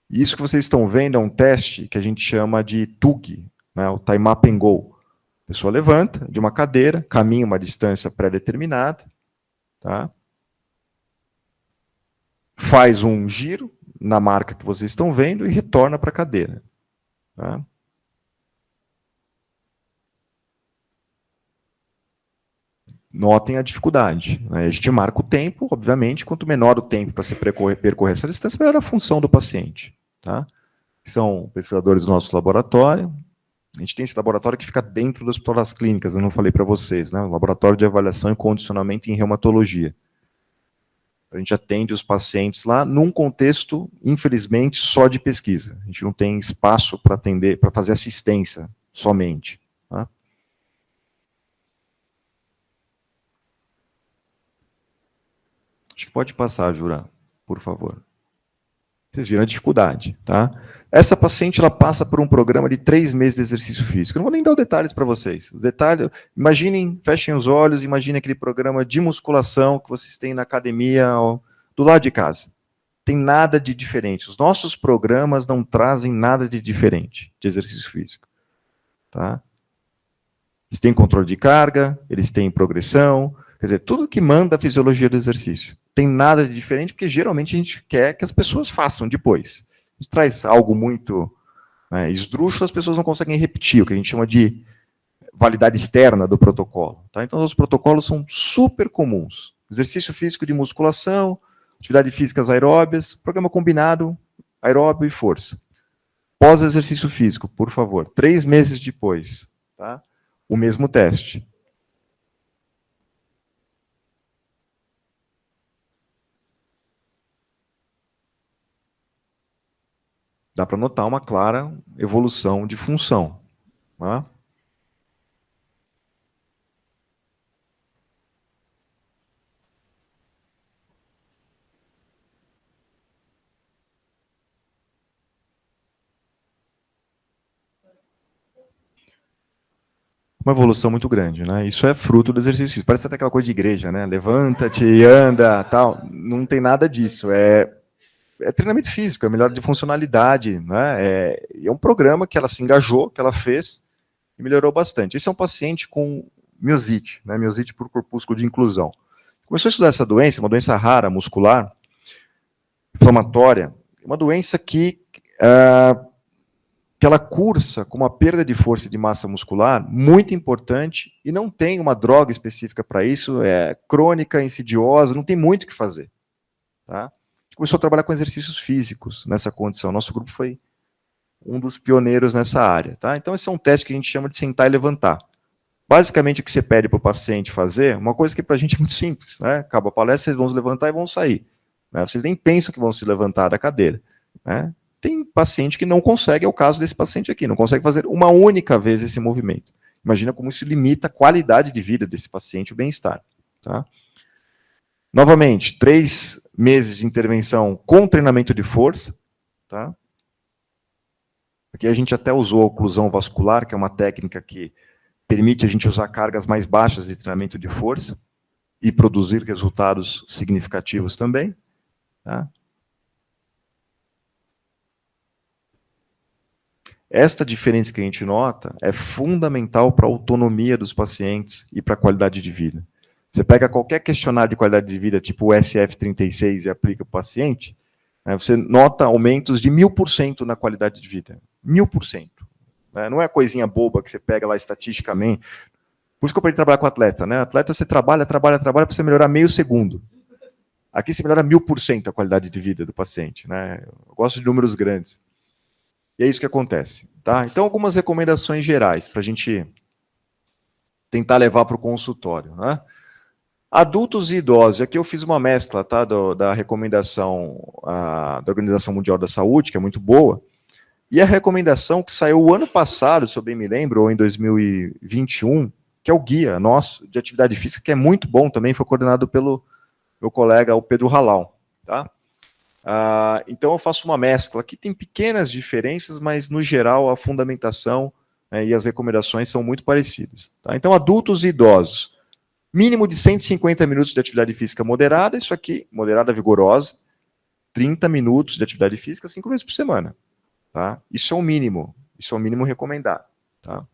E isso que vocês estão vendo é um teste que a gente chama de TUG, né? O Time Up and Go. pessoa levanta de uma cadeira, caminha uma distância pré-determinada, tá? Faz um giro na marca que vocês estão vendo e retorna para a cadeira. Tá? Notem a dificuldade. Né? A gente marca o tempo, obviamente, quanto menor o tempo para se percorrer essa distância, melhor a função do paciente. Tá? São pesquisadores do nosso laboratório. A gente tem esse laboratório que fica dentro do Hospital das Clínicas, eu não falei para vocês, né? O Laboratório de Avaliação e Condicionamento em Reumatologia. A gente atende os pacientes lá num contexto, infelizmente, só de pesquisa. A gente não tem espaço para atender, para fazer assistência somente. Tá? Acho que pode passar, Jura, por favor. Vocês viram a dificuldade, tá? Essa paciente, ela passa por um programa de 3 meses de exercício físico. Eu não vou nem dar os detalhes para vocês. O detalhe, imaginem, fechem os olhos, imaginem aquele programa de musculação que vocês têm na academia, do lado de casa. Tem nada de diferente. Os nossos programas não trazem nada de diferente de exercício físico. Tá? Eles têm controle de carga, eles têm progressão, quer dizer, tudo que manda a fisiologia do exercício. Tem nada de diferente, porque geralmente a gente quer que as pessoas façam depois. A gente traz algo muito esdrúxulo, as pessoas não conseguem repetir, o que a gente chama de validade externa do protocolo. Tá? Então, os protocolos são super comuns. Exercício físico de musculação, atividade físicas aeróbias, programa combinado, aeróbio e força. Pós-exercício físico, por favor, 3 meses depois, tá? O mesmo teste. Dá para notar uma clara evolução de função. Tá? Uma evolução muito grande, né? Isso é fruto do exercício físico. Parece até aquela coisa de igreja, né? Levanta-te e anda, tal. Não tem nada disso. É treinamento físico, é melhora de funcionalidade, né? É um programa que ela se engajou, que ela fez e melhorou bastante. Esse é um paciente com miosite, né? Miosite por corpúsculo de inclusão. Começou a estudar essa doença, uma doença rara, muscular, inflamatória, uma doença que ela cursa com uma perda de força e de massa muscular muito importante e não tem uma droga específica para isso, é crônica, insidiosa, não tem muito o que fazer. Tá? A gente começou a trabalhar com exercícios físicos nessa condição. Nosso grupo foi um dos pioneiros nessa área. Tá? Então, esse é um teste que a gente chama de sentar e levantar. Basicamente, o que você pede para o paciente fazer, uma coisa que para a gente é muito simples. Né? Acaba a palestra, vocês vão se levantar e vão sair. Né? Vocês nem pensam que vão se levantar da cadeira. Né? Tem paciente que não consegue, é o caso desse paciente aqui, não consegue fazer uma única vez esse movimento. Imagina como isso limita a qualidade de vida desse paciente, o bem-estar. Tá? Novamente, 3 meses de intervenção com treinamento de força. Tá? Aqui a gente até usou a oclusão vascular, que é uma técnica que permite a gente usar cargas mais baixas de treinamento de força e produzir resultados significativos também. Tá? Esta diferença que a gente nota é fundamental para a autonomia dos pacientes e para a qualidade de vida. Você pega qualquer questionário de qualidade de vida, tipo o SF36, e aplica para o paciente, né, você nota aumentos de 1000% na qualidade de vida. 1000%. Né? Não é coisinha boba que você pega lá estatisticamente. Por isso que eu aprendi a trabalhar com atleta. Né? Atleta, você trabalha para você melhorar meio segundo. Aqui você melhora 1000% a qualidade de vida do paciente. Né? Eu gosto de números grandes. E é isso que acontece. Tá? Então, algumas recomendações gerais para a gente tentar levar para o consultório. Né? Adultos e idosos. Aqui eu fiz uma mescla tá, da recomendação da Organização Mundial da Saúde, que é muito boa, e a recomendação que saiu o ano passado, se eu bem me lembro, ou em 2021, que é o guia nosso de atividade física, que é muito bom também, foi coordenado pelo meu colega, o Pedro Halal. Tá? Então eu faço uma mescla. Aqui tem pequenas diferenças, mas no geral a fundamentação e as recomendações são muito parecidas. Tá? Então, adultos e idosos, mínimo de 150 minutos de atividade física moderada, isso aqui, moderada vigorosa, 30 minutos de atividade física 5 vezes por semana. Tá? Isso é o mínimo recomendado. Tá?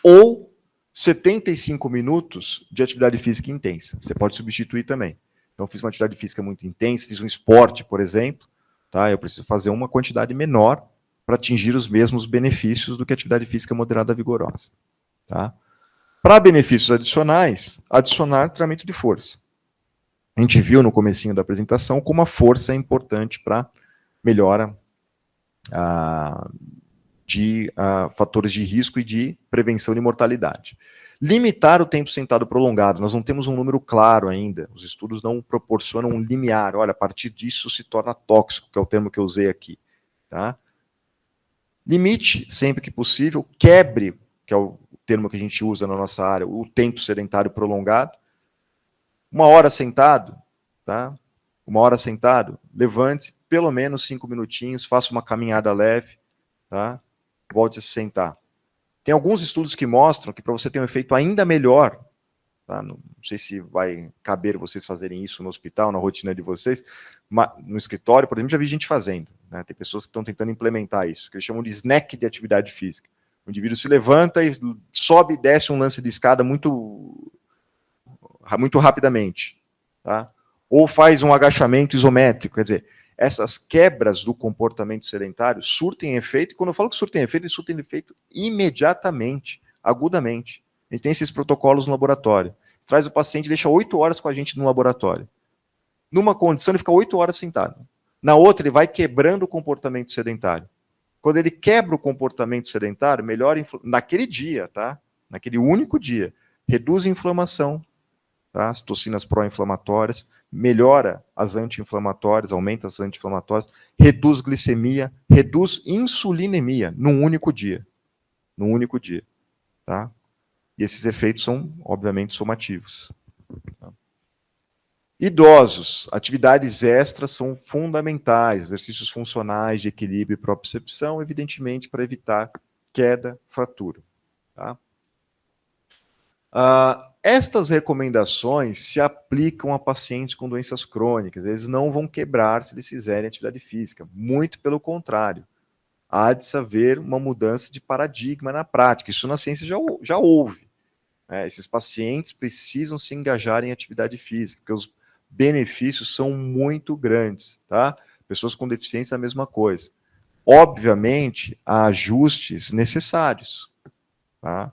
ou 75 minutos de atividade física intensa. Você pode substituir também. Então, fiz uma atividade física muito intensa, fiz um esporte, por exemplo, tá? Eu preciso fazer uma quantidade menor para atingir os mesmos benefícios do que a atividade física moderada vigorosa. Tá? Para benefícios adicionais, adicionar treinamento de força. A gente viu no comecinho da apresentação como a força é importante para melhora de fatores de risco e de prevenção de mortalidade. Limitar o tempo sentado prolongado. Nós não temos um número claro ainda. Os estudos não proporcionam um limiar. Olha, a partir disso se torna tóxico, que é o termo que eu usei aqui. Tá? Limite, sempre que possível, quebre, que é o termo que a gente usa na nossa área, o tempo sedentário prolongado. 1 hora sentado, tá? 1 hora sentado, levante-se pelo menos 5 minutinhos, faça uma caminhada leve, tá? Volte a se sentar. Tem alguns estudos que mostram que para você ter um efeito ainda melhor, tá? Não sei se vai caber vocês fazerem isso no hospital, na rotina de vocês, mas no escritório, por exemplo, já vi gente fazendo, né? Tem pessoas que estão tentando implementar isso, que eles chamam de snack de atividade física. O indivíduo se levanta e sobe e desce um lance de escada muito rapidamente, tá? Ou faz um agachamento isométrico, quer dizer, essas quebras do comportamento sedentário surtem efeito, e quando eu falo que surtem efeito, eles surtem efeito imediatamente, agudamente. A gente tem esses protocolos no laboratório. Traz o paciente e deixa 8 horas com a gente no laboratório. Numa condição, ele fica 8 horas sentado. Na outra, ele vai quebrando o comportamento sedentário. Quando ele quebra o comportamento sedentário, melhora naquele dia, tá? Naquele único dia, reduz a inflamação, tá? As toxinas pró-inflamatórias, melhora as anti-inflamatórias, aumenta as anti-inflamatórias, reduz glicemia, reduz insulinemia num único dia. Num único dia. Tá? E esses efeitos são, obviamente, somativos. Tá? Idosos, atividades extras são fundamentais, exercícios funcionais de equilíbrio e propriocepção, evidentemente, para evitar queda, fratura. Tá? Estas recomendações se aplicam a pacientes com doenças crônicas. Eles não vão quebrar se eles fizerem atividade física. Muito pelo contrário. Há de se haver uma mudança de paradigma na prática. Isso na ciência já houve. Esses pacientes precisam se engajar em atividade física, porque os benefícios são muito grandes. Tá? Pessoas com deficiência, a mesma coisa. Obviamente, há ajustes necessários. Tá?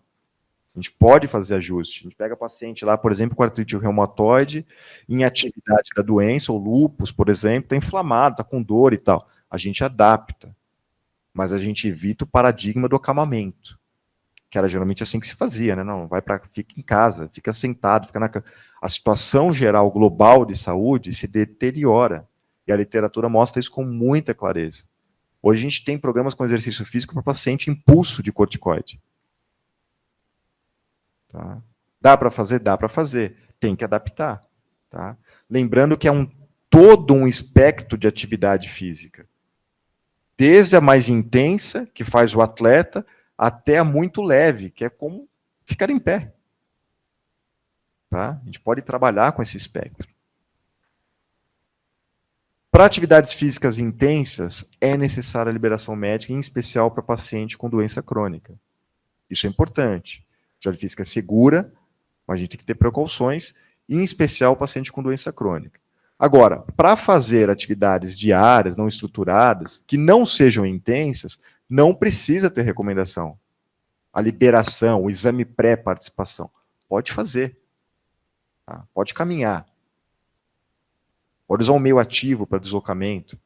A gente pode fazer ajuste. A gente pega paciente lá, por exemplo, com artrite reumatoide, em atividade da doença, ou lúpus, por exemplo, está inflamado, está com dor e tal. A gente adapta, mas a gente evita o paradigma do acamamento, que era geralmente assim que se fazia, né? Não, fica em casa, fica sentado, fica na cama. A situação geral global de saúde se deteriora, e a literatura mostra isso com muita clareza. Hoje a gente tem programas com exercício físico para paciente impulso de corticoide. Tá? Dá para fazer? Dá para fazer. Tem que adaptar. Tá? Lembrando que é todo um espectro de atividade física. Desde a mais intensa, que faz o atleta, até a muito leve, que é como ficar em pé. Tá? A gente pode trabalhar com esse espectro. Para atividades físicas intensas, é necessária a liberação médica, em especial para paciente com doença crônica. Isso é importante. Atividade física é segura, mas a gente tem que ter precauções, em especial o paciente com doença crônica. Agora, para fazer atividades diárias, não estruturadas, que não sejam intensas, não precisa ter recomendação. A liberação, o exame pré-participação, pode fazer. Tá? Pode caminhar. Pode usar um meio ativo para deslocamento.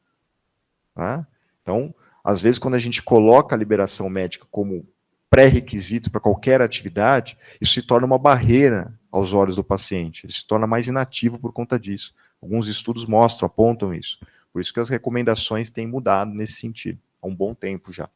Tá? Então, às vezes, quando a gente coloca a liberação médica como pré-requisito para qualquer atividade, isso se torna uma barreira aos olhos do paciente. Ele se torna mais inativo por conta disso. Alguns estudos mostram, apontam isso. Por isso que as recomendações têm mudado nesse sentido, há um bom tempo já.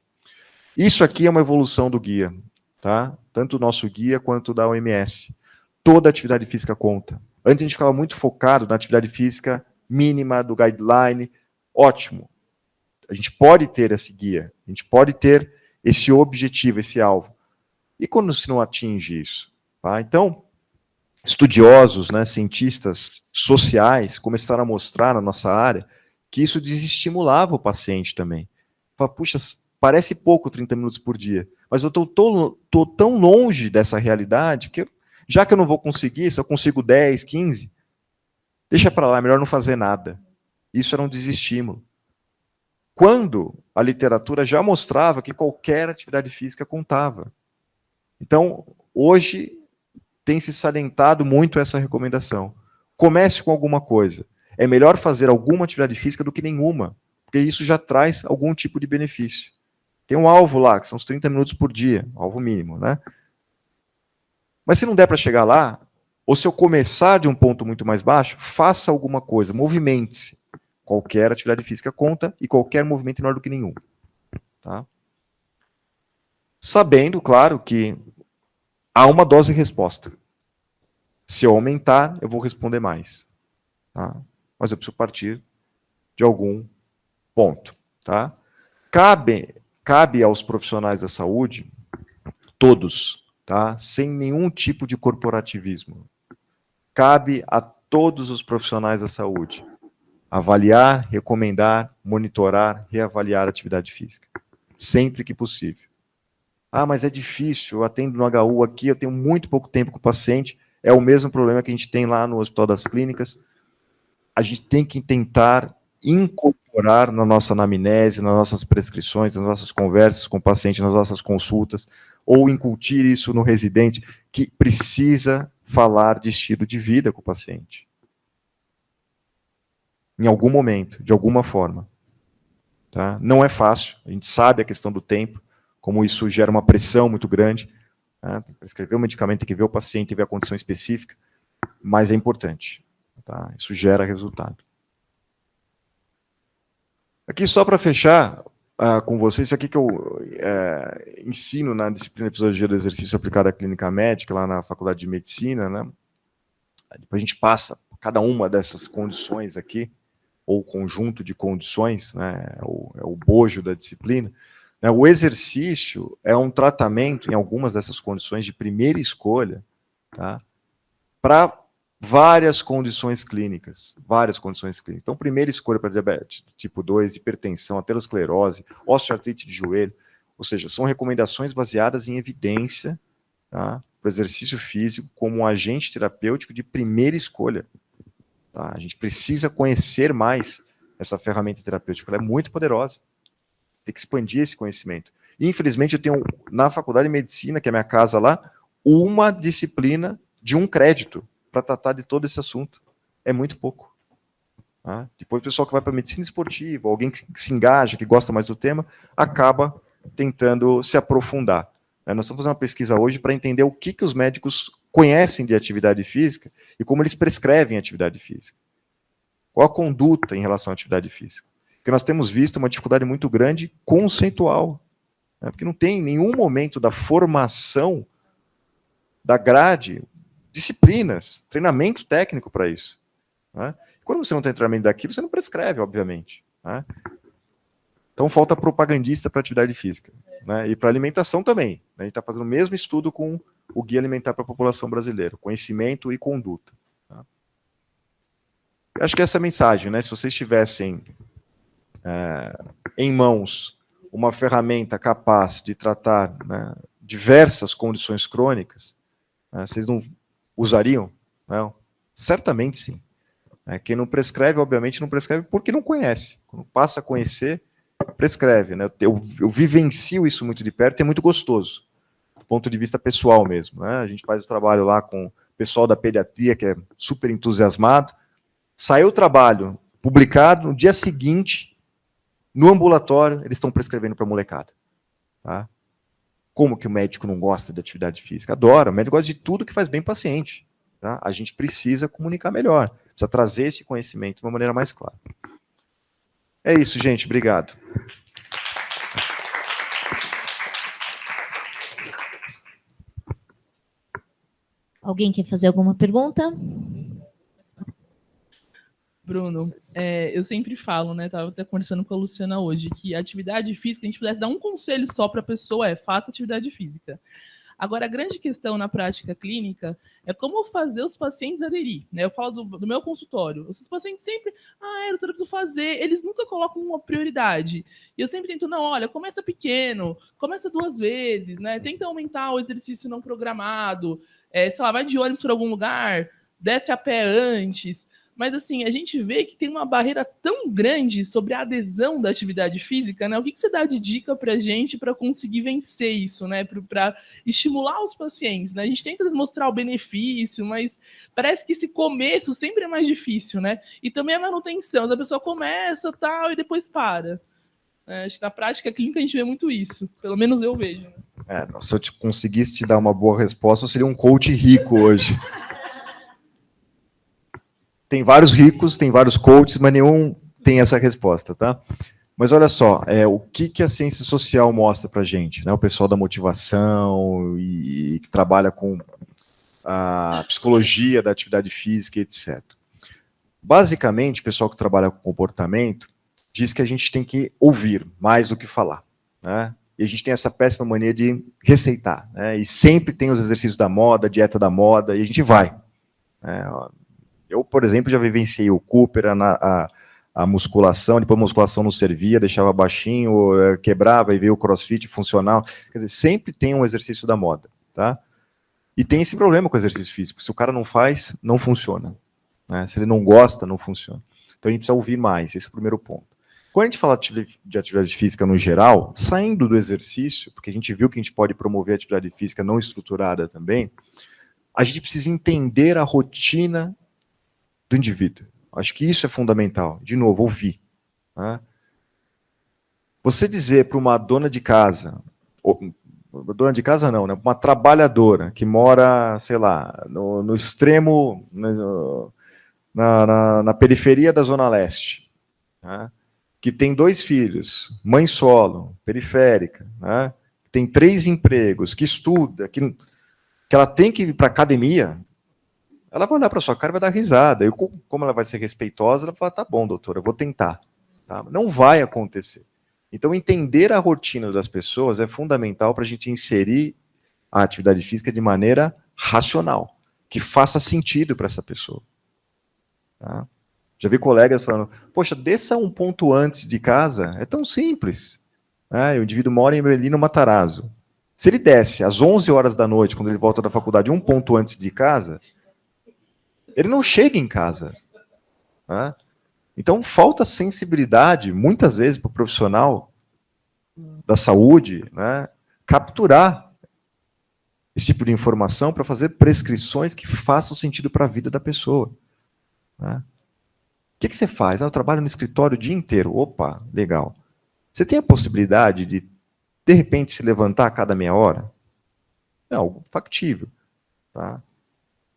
Isso aqui é uma evolução do guia, tá? Tanto o nosso guia quanto da OMS. Toda atividade física conta. Antes a gente ficava muito focado na atividade física mínima do guideline. Ótimo. A gente pode ter esse guia, a gente pode ter esse objetivo, esse alvo. E quando se não atinge isso? Tá? Então, estudiosos, né, cientistas sociais, começaram a mostrar na nossa área que isso desestimulava o paciente também. Fala, puxa, Parece pouco 30 minutos por dia, mas eu estou tão longe dessa realidade que, já que eu não vou conseguir, se eu consigo 10, 15, deixa para lá, é melhor não fazer nada. Isso era um desestímulo. Quando a literatura já mostrava que qualquer atividade física contava. Então, hoje, tem se salientado muito essa recomendação. Comece com alguma coisa. É melhor fazer alguma atividade física do que nenhuma, porque isso já traz algum tipo de benefício. Tem um alvo lá, que são os 30 minutos por dia, alvo mínimo, né? Mas se não der para chegar lá, ou se eu começar de um ponto muito mais baixo, faça alguma coisa, movimente-se. Qualquer atividade física conta e qualquer movimento é menor do que nenhum. Tá? Sabendo, claro, que há uma dose de resposta. Se eu aumentar, eu vou responder mais. Tá? Mas eu preciso partir de algum ponto. Tá? Cabe aos profissionais da saúde, todos, tá? Sem nenhum tipo de corporativismo. Cabe a todos os profissionais da saúde avaliar, recomendar, monitorar, reavaliar a atividade física, sempre que possível. Ah, mas é difícil, eu atendo no HU aqui, eu tenho muito pouco tempo com o paciente, é o mesmo problema que a gente tem lá no Hospital das Clínicas. A gente tem que tentar incorporar na nossa anamnese, nas nossas prescrições, nas nossas conversas com o paciente, nas nossas consultas, ou incutir isso no residente, que precisa falar de estilo de vida com o paciente. Em algum momento, de alguma forma. Tá? Não é fácil, a gente sabe a questão do tempo, como isso gera uma pressão muito grande. Tá? Tem que prescrever o medicamento, tem que ver o paciente, tem que ver a condição específica, mas é importante. Tá? Isso gera resultado. Aqui, só para fechar com vocês, isso aqui que eu ensino na disciplina de Fisiologia do Exercício aplicada à clínica médica, lá na Faculdade de Medicina, né? Depois a gente passa cada uma dessas condições aqui, ou conjunto de condições, né, é o bojo da disciplina. Né, o exercício é um tratamento, em algumas dessas condições, de primeira escolha, tá, para várias condições clínicas. Então, primeira escolha para diabetes tipo 2, hipertensão, aterosclerose, osteoartrite de joelho, ou seja, são recomendações baseadas em evidência, tá, para o exercício físico como um agente terapêutico de primeira escolha. Tá? A gente precisa conhecer mais essa ferramenta terapêutica, ela é muito poderosa. Tem que expandir esse conhecimento. Infelizmente, eu tenho, na Faculdade de Medicina, que é a minha casa lá, uma disciplina de um crédito para tratar de todo esse assunto. É muito pouco. Tá? Depois, o pessoal que vai para a medicina esportiva, alguém que se engaja, que gosta mais do tema, acaba tentando se aprofundar. Nós estamos fazendo uma pesquisa hoje para entender o que os médicos conhecem de atividade física e como eles prescrevem atividade física. Qual a conduta em relação à atividade física? Porque nós temos visto uma dificuldade muito grande conceitual, né? Porque não tem nenhum momento da formação da grade, disciplinas, treinamento técnico para isso. Né? Quando você não tem treinamento daquilo, você não prescreve, obviamente. Né? Então falta propagandista para atividade física. Né? E para alimentação também. Né? A gente está fazendo o mesmo estudo com o Guia Alimentar para a População Brasileira, conhecimento e conduta. Tá? Acho que essa é a mensagem, né? Se vocês tivessem em mãos uma ferramenta capaz de tratar, né, diversas condições crônicas, né, vocês não usariam? Não? Certamente sim. Quem não prescreve, obviamente, não prescreve porque não conhece. Quando passa a conhecer, prescreve. Né? Eu vivencio isso muito de perto e é muito gostoso, do ponto de vista pessoal mesmo. Né? A gente faz o trabalho lá com o pessoal da pediatria, que é super entusiasmado. Saiu o trabalho publicado, no dia seguinte, no ambulatório, eles estão prescrevendo para a molecada. Tá? Como que o médico não gosta de atividade física? Adora, o médico gosta de tudo que faz bem para o paciente. Tá? A gente precisa comunicar melhor, precisa trazer esse conhecimento de uma maneira mais clara. É isso, gente. Obrigado. Alguém quer fazer alguma pergunta? Bruno, eu sempre falo, né? Estava até conversando com a Luciana hoje, que a atividade física, a gente pudesse dar um conselho só para a pessoa, faça atividade física. Agora, a grande questão na prática clínica é como fazer os pacientes aderir, né? Eu falo do meu consultório. Os pacientes sempre, doutora, eu preciso fazer. Eles nunca colocam uma prioridade. E eu sempre tento, não, olha, começa pequeno, começa 2 vezes, né? Tenta aumentar o exercício não programado, sei lá, vai de ônibus para algum lugar, desce a pé antes. Mas, assim, a gente vê que tem uma barreira tão grande sobre a adesão da atividade física, né? O que você dá de dica para a gente para conseguir vencer isso, né? Para estimular os pacientes, né? A gente tenta mostrar o benefício, mas parece que esse começo sempre é mais difícil, né? E também a manutenção. A pessoa começa, tal, e depois para. Acho que na prática clínica a gente vê muito isso. Pelo menos eu vejo. Né? Se eu conseguisse te dar uma boa resposta, eu seria um coach rico hoje. Tem vários ricos, tem vários coaches, mas nenhum tem essa resposta, tá? Mas olha só, o que a ciência social mostra para a gente, né? O pessoal da motivação e que trabalha com a psicologia da atividade física, etc. Basicamente, o pessoal que trabalha com comportamento diz que a gente tem que ouvir mais do que falar, né? E a gente tem essa péssima mania de receitar, né? E sempre tem os exercícios da moda, a dieta da moda, e a gente vai. Eu, por exemplo, já vivenciei o Cooper, a musculação, depois a musculação não servia, deixava baixinho, quebrava, e veio o crossfit funcional. Quer dizer, sempre tem um exercício da moda, tá? E tem esse problema com o exercício físico. Se o cara não faz, não funciona. Né? Se ele não gosta, não funciona. Então a gente precisa ouvir mais, esse é o primeiro ponto. Quando a gente fala de atividade física no geral, saindo do exercício, porque a gente viu que a gente pode promover a atividade física não estruturada também, a gente precisa entender a rotina do indivíduo. Acho que isso é fundamental. De novo, ouvir. Né? Você dizer para uma dona de casa, dona de casa não, né? Uma trabalhadora que mora, sei lá, no extremo, na periferia da Zona Leste, né? Que tem 2 filhos, mãe solo, periférica, né? Tem 3 empregos, que estuda, que ela tem que ir para a academia, ela vai olhar para sua cara e vai dar risada. Como ela vai ser respeitosa, ela vai falar, tá bom, doutora, eu vou tentar. Tá? Não vai acontecer. Então, entender a rotina das pessoas é fundamental para a gente inserir a atividade física de maneira racional, que faça sentido para essa pessoa. Tá? Já vi colegas falando, poxa, desça um ponto antes de casa, é tão simples. O indivíduo mora em Belino Matarazzo. Se ele desce às 11 horas da noite, quando ele volta da faculdade, um ponto antes de casa, ele não chega em casa. Né? Então, falta sensibilidade, muitas vezes, para o profissional da saúde, né, capturar esse tipo de informação para fazer prescrições que façam sentido para a vida da pessoa. Né? O que você faz? Eu trabalho no escritório o dia inteiro. Opa, legal. Você tem a possibilidade de repente, se levantar a cada meia hora? É algo factível. Tá?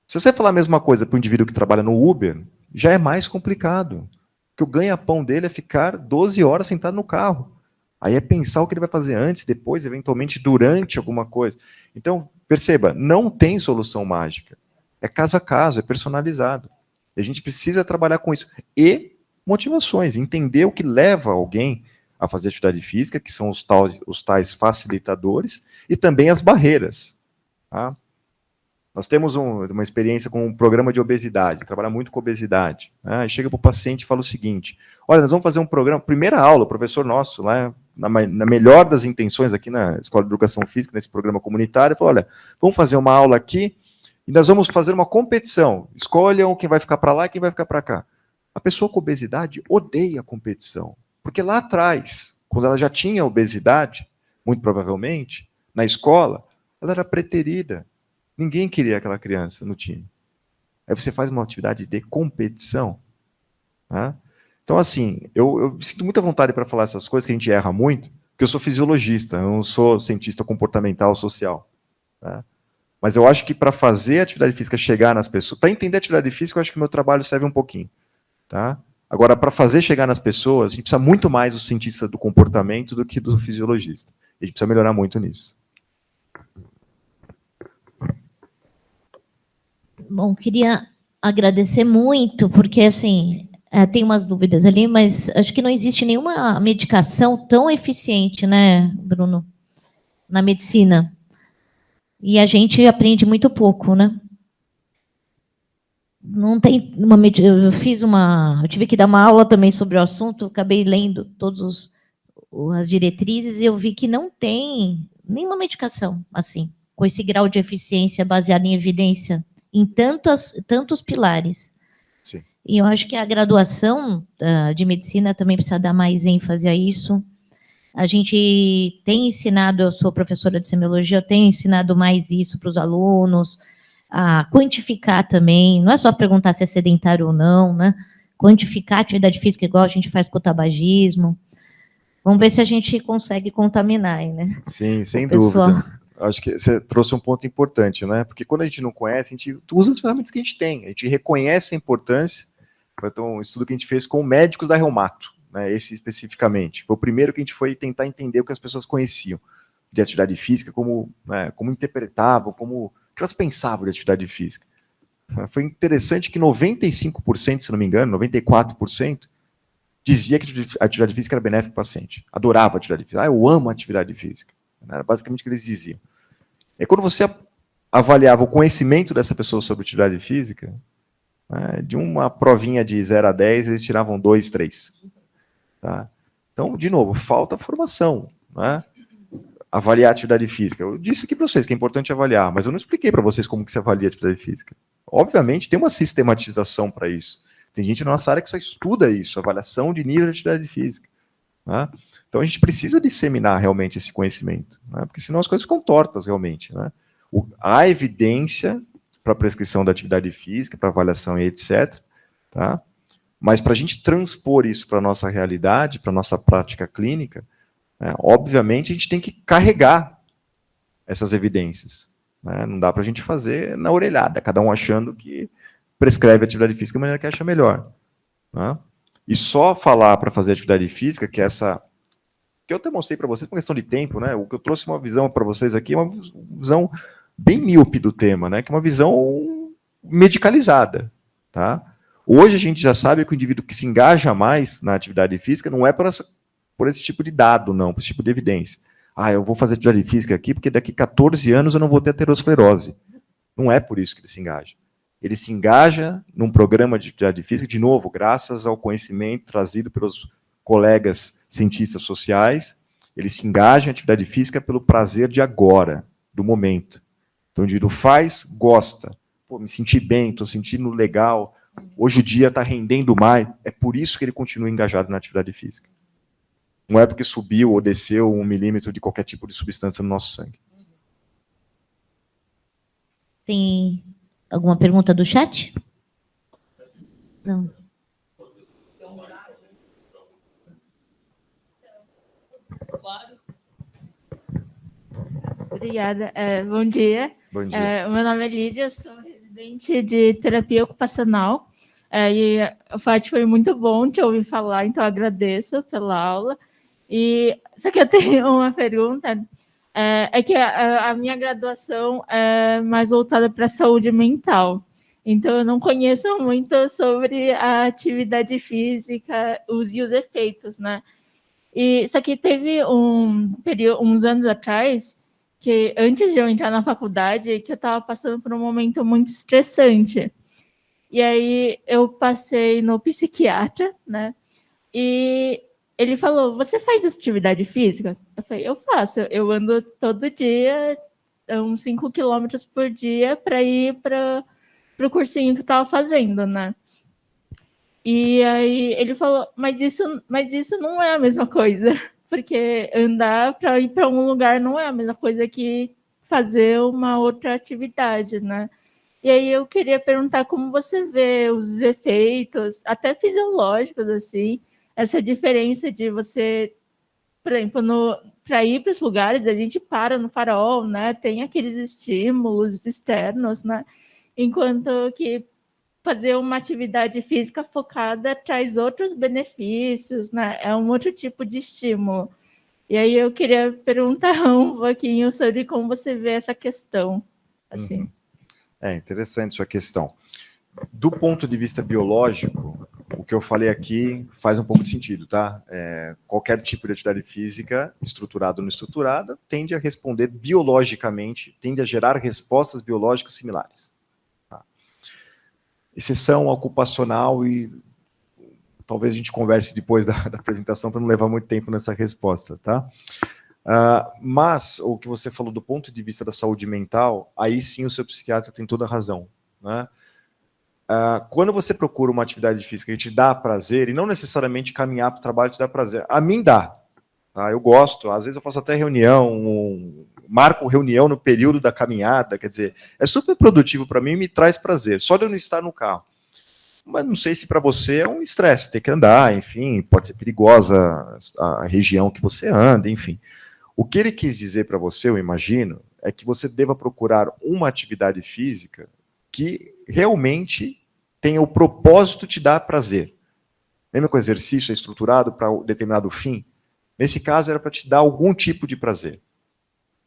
Se você falar a mesma coisa para o indivíduo que trabalha no Uber, já é mais complicado. Porque o ganha-pão dele é ficar 12 horas sentado no carro. Aí é pensar o que ele vai fazer antes, depois, eventualmente, durante alguma coisa. Então, perceba, não tem solução mágica. É caso a caso, é personalizado. E a gente precisa trabalhar com isso. E motivações, entender o que leva alguém a fazer atividade física, que são os tais facilitadores, e também as barreiras. Tá? Nós temos uma experiência com um programa de obesidade, trabalha muito com obesidade. Né? E chega para o paciente e fala o seguinte, olha, nós vamos fazer um programa, primeira aula, o professor nosso, lá, na melhor das intenções, aqui na Escola de Educação Física, nesse programa comunitário, falou, olha, vamos fazer uma aula aqui, e nós vamos fazer uma competição. Escolham quem vai ficar para lá e quem vai ficar para cá. A pessoa com obesidade odeia a competição. Porque lá atrás, quando ela já tinha obesidade, muito provavelmente, na escola, ela era preterida. Ninguém queria aquela criança no time. Aí você faz uma atividade de competição. Né? Então, assim, eu sinto muita vontade para falar essas coisas, que a gente erra muito, porque eu sou fisiologista, eu não sou cientista comportamental social. Né? Mas eu acho que para fazer a atividade física chegar nas pessoas, para entender a atividade física, eu acho que o meu trabalho serve um pouquinho. Tá? Agora, para fazer chegar nas pessoas, a gente precisa muito mais do cientista do comportamento do que do fisiologista. A gente precisa melhorar muito nisso. Bom, queria agradecer muito, porque, assim, tem umas dúvidas ali, mas acho que não existe nenhuma medicação tão eficiente, né, Bruno, na medicina. E a gente aprende muito pouco, né? Não tem eu tive que dar uma aula também sobre o assunto, acabei lendo todas as diretrizes e eu vi que não tem nenhuma medicação assim, com esse grau de eficiência baseado em evidência em tantos pilares. Sim. E eu acho que a graduação de medicina também precisa dar mais ênfase a isso. A gente tem ensinado, eu sou professora de semiologia, eu tenho ensinado mais isso para os alunos, a quantificar também, não é só perguntar se é sedentário ou não, né? Quantificar a atividade física igual a gente faz com o tabagismo. Vamos ver se a gente consegue contaminar, né? Sim, sem dúvida. Acho que você trouxe um ponto importante, né? Porque quando a gente não conhece, a gente usa as ferramentas que a gente tem, a gente reconhece a importância. Então, um estudo que a gente fez com médicos da Reumato, né, esse especificamente, foi o primeiro que a gente foi tentar entender o que as pessoas conheciam de atividade física, como, né, como interpretavam, como o que elas pensavam de atividade física. Foi interessante que 95%, se não me engano, 94%, dizia que a atividade física era benéfica para o paciente. Adorava a atividade física. Eu amo a atividade física. Era basicamente o que eles diziam. E quando você avaliava o conhecimento dessa pessoa sobre atividade física, né, de uma provinha de 0 a 10, eles tiravam 2, 3. Tá? Então, de novo, falta formação. Né? Avaliar a atividade física. Eu disse aqui para vocês que é importante avaliar, mas eu não expliquei para vocês como que se avalia a atividade física. Obviamente, tem uma sistematização para isso. Tem gente na nossa área que só estuda isso, avaliação de nível de atividade física. Né? Então, a gente precisa disseminar realmente esse conhecimento, né? Porque senão as coisas ficam tortas realmente. Né? Há evidência para a prescrição da atividade física, para avaliação e etc. Tá? Mas para a gente transpor isso para a nossa realidade, para a nossa prática clínica, obviamente a gente tem que carregar essas evidências. Né? Não dá para a gente fazer na orelhada, cada um achando que prescreve atividade física da maneira que acha melhor. Né? E só falar para fazer atividade física, que essa que eu até mostrei para vocês, por questão de tempo, né? O que eu trouxe uma visão para vocês aqui é uma visão bem míope do tema, né? Que é uma visão medicalizada. Tá? Hoje a gente já sabe que o indivíduo que se engaja mais na atividade física não é por esse tipo de dado, não, por esse tipo de evidência. Eu vou fazer atividade física aqui porque daqui a 14 anos eu não vou ter aterosclerose. Não é por isso que ele se engaja. Ele se engaja num programa de atividade física, de novo, graças ao conhecimento trazido pelos colegas cientistas sociais, ele se engaja em atividade física pelo prazer de agora, do momento. Então o indivíduo faz, gosta. Pô, me senti bem, estou sentindo legal, hoje o dia está rendendo mais, é por isso que ele continua engajado na atividade física. Não é porque subiu ou desceu 1 milímetro de qualquer tipo de substância no nosso sangue. Tem alguma pergunta do chat? Não. Obrigada. Bom dia. Bom dia. Meu nome é Lídia, eu sou residente de terapia ocupacional. E o FAT foi muito bom te ouvir falar, então agradeço pela aula. Só que eu tenho uma pergunta, é que a minha graduação é mais voltada para a saúde mental. Então, eu não conheço muito sobre a atividade física, os efeitos, né? Só que teve uns anos atrás, que antes de eu entrar na faculdade, que eu estava passando por um momento muito estressante. E aí eu passei no psiquiatra, né? E ele falou, você faz atividade física? Eu falei, eu faço. Eu ando todo dia, uns 5 quilômetros por dia, para ir para o cursinho que eu estava fazendo, né? E aí ele falou, mas isso não é a mesma coisa. Porque andar para ir para um lugar não é a mesma coisa que fazer uma outra atividade, né? E aí eu queria perguntar como você vê os efeitos, até fisiológicos, assim, essa diferença de você, por exemplo, para ir para os lugares, a gente para no farol, né? Tem aqueles estímulos externos, né? Enquanto que fazer uma atividade física focada traz outros benefícios, né? É um outro tipo de estímulo. E aí eu queria perguntar um pouquinho sobre como você vê essa questão, assim. É interessante sua questão. Do ponto de vista biológico, o que eu falei aqui faz um pouco de sentido, tá? Qualquer tipo de atividade física, estruturada ou não estruturada, tende a responder biologicamente, tende a gerar respostas biológicas similares. Tá? Exceção ocupacional, e talvez a gente converse depois da apresentação para não levar muito tempo nessa resposta, tá? Mas o que você falou do ponto de vista da saúde mental, aí sim o seu psiquiatra tem toda a razão, né? Quando você procura uma atividade física que te dá prazer, e não necessariamente caminhar para o trabalho te dá prazer, a mim dá, tá? Eu gosto, às vezes eu faço até reunião, marco reunião no período da caminhada, quer dizer, é super produtivo para mim e me traz prazer, só de eu não estar no carro. Mas não sei se para você é um estresse, ter que andar, enfim, pode ser perigosa a região que você anda, enfim. O que ele quis dizer para você, eu imagino, é que você deva procurar uma atividade física que realmente tenha o propósito de te dar prazer. Lembra que o exercício é estruturado para um determinado fim? Nesse caso, era para te dar algum tipo de prazer.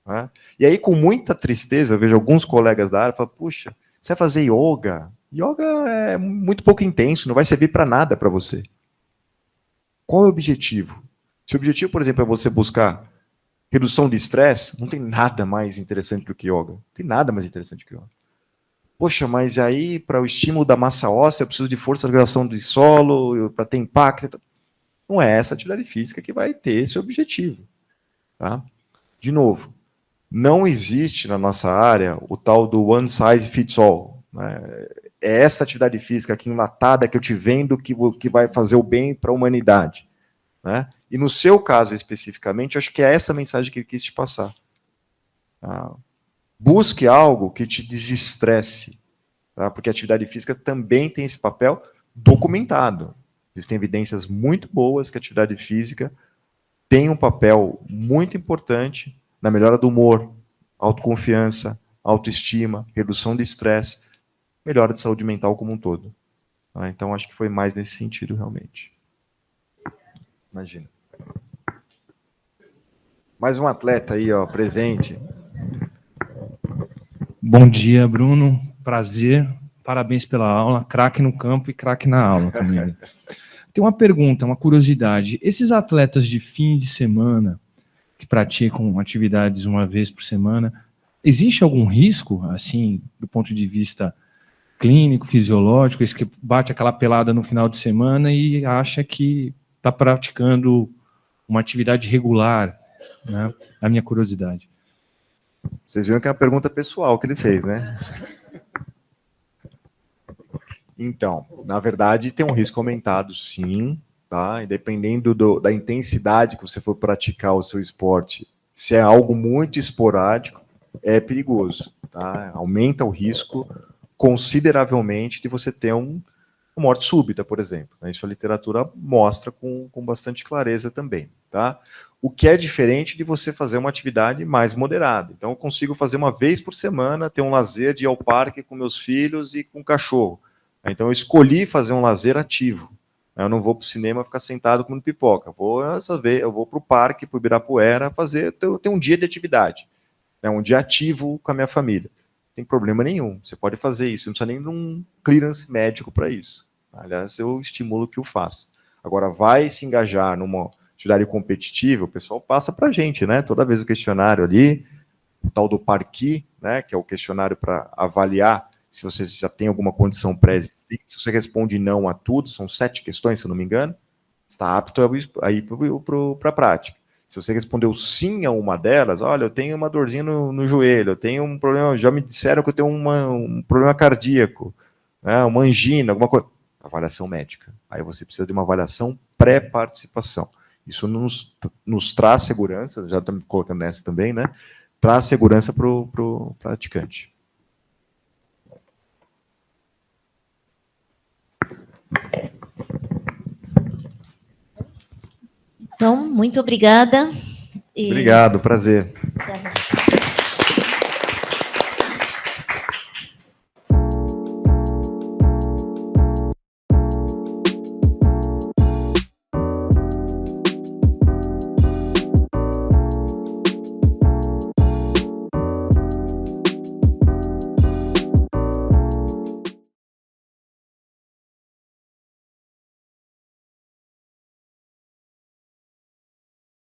Né? E aí, com muita tristeza, eu vejo alguns colegas da área falam, puxa, você vai fazer yoga? Yoga é muito pouco intenso, não vai servir para nada para você. Qual é o objetivo? Se o objetivo, por exemplo, é você buscar redução de estresse, não tem nada mais interessante do que yoga. Não tem nada mais interessante do que yoga. Poxa, mas aí, para o estímulo da massa óssea, eu preciso de força de regulação do solo, para ter impacto. Não é essa atividade física que vai ter esse objetivo. Tá? De novo, não existe na nossa área o tal do one size fits all. Né? É essa atividade física aqui enlatada que eu te vendo que vai fazer o bem para a humanidade. Né? E no seu caso, especificamente, acho que é essa mensagem que ele quis te passar. Busque algo que te desestresse, tá? Porque a atividade física também tem esse papel documentado. Existem evidências muito boas que a atividade física tem um papel muito importante na melhora do humor, autoconfiança, autoestima, redução de estresse, melhora de saúde mental como um todo. Tá? Então, acho que foi mais nesse sentido, realmente. Imagina. Mais um atleta aí, ó, presente. Bom dia, Bruno. Prazer. Parabéns pela aula. Craque no campo e craque na aula também. Tem uma pergunta, uma curiosidade. Esses atletas de fim de semana que praticam atividades uma vez por semana, existe algum risco, assim, do ponto de vista clínico, fisiológico, esse que bate aquela pelada no final de semana e acha que está praticando uma atividade regular, né? A minha curiosidade. Vocês viram que é uma pergunta pessoal que ele fez, né? Então, na verdade, tem um risco aumentado, sim, tá? E dependendo da intensidade que você for praticar o seu esporte, se é algo muito esporádico, é perigoso, tá? Aumenta o risco consideravelmente de você ter uma morte súbita, por exemplo. Isso a literatura mostra com bastante clareza também, tá? O que é diferente de você fazer uma atividade mais moderada. Então, eu consigo fazer uma vez por semana, ter um lazer de ir ao parque com meus filhos e com o cachorro. Então, eu escolhi fazer um lazer ativo. Eu não vou para o cinema ficar sentado comendo pipoca. Eu vou para o parque, para o Ibirapuera, ter um dia de atividade. Um dia ativo com a minha família. Não tem problema nenhum. Você pode fazer isso. Não precisa nem de um clearance médico para isso. Aliás, eu estimulo que o faça. Agora, vai se engajar numa atividade competitiva, o pessoal passa para a gente, né? Toda vez o questionário ali, o tal do PARQI, né? Que é o questionário para avaliar se você já tem alguma condição pré-existente. Se você responde não a tudo, são 7 questões, se eu não me engano, está apto a ir para a prática. Se você respondeu sim a uma delas, olha, eu tenho uma dorzinha no joelho, eu tenho um problema, já me disseram que eu tenho um problema cardíaco, né, uma angina, alguma coisa. Avaliação médica. Aí você precisa de uma avaliação pré-participação. Isso nos traz segurança, já estamos colocando nessa também, né? Traz segurança para o praticante. Então, muito obrigada. Obrigado, prazer.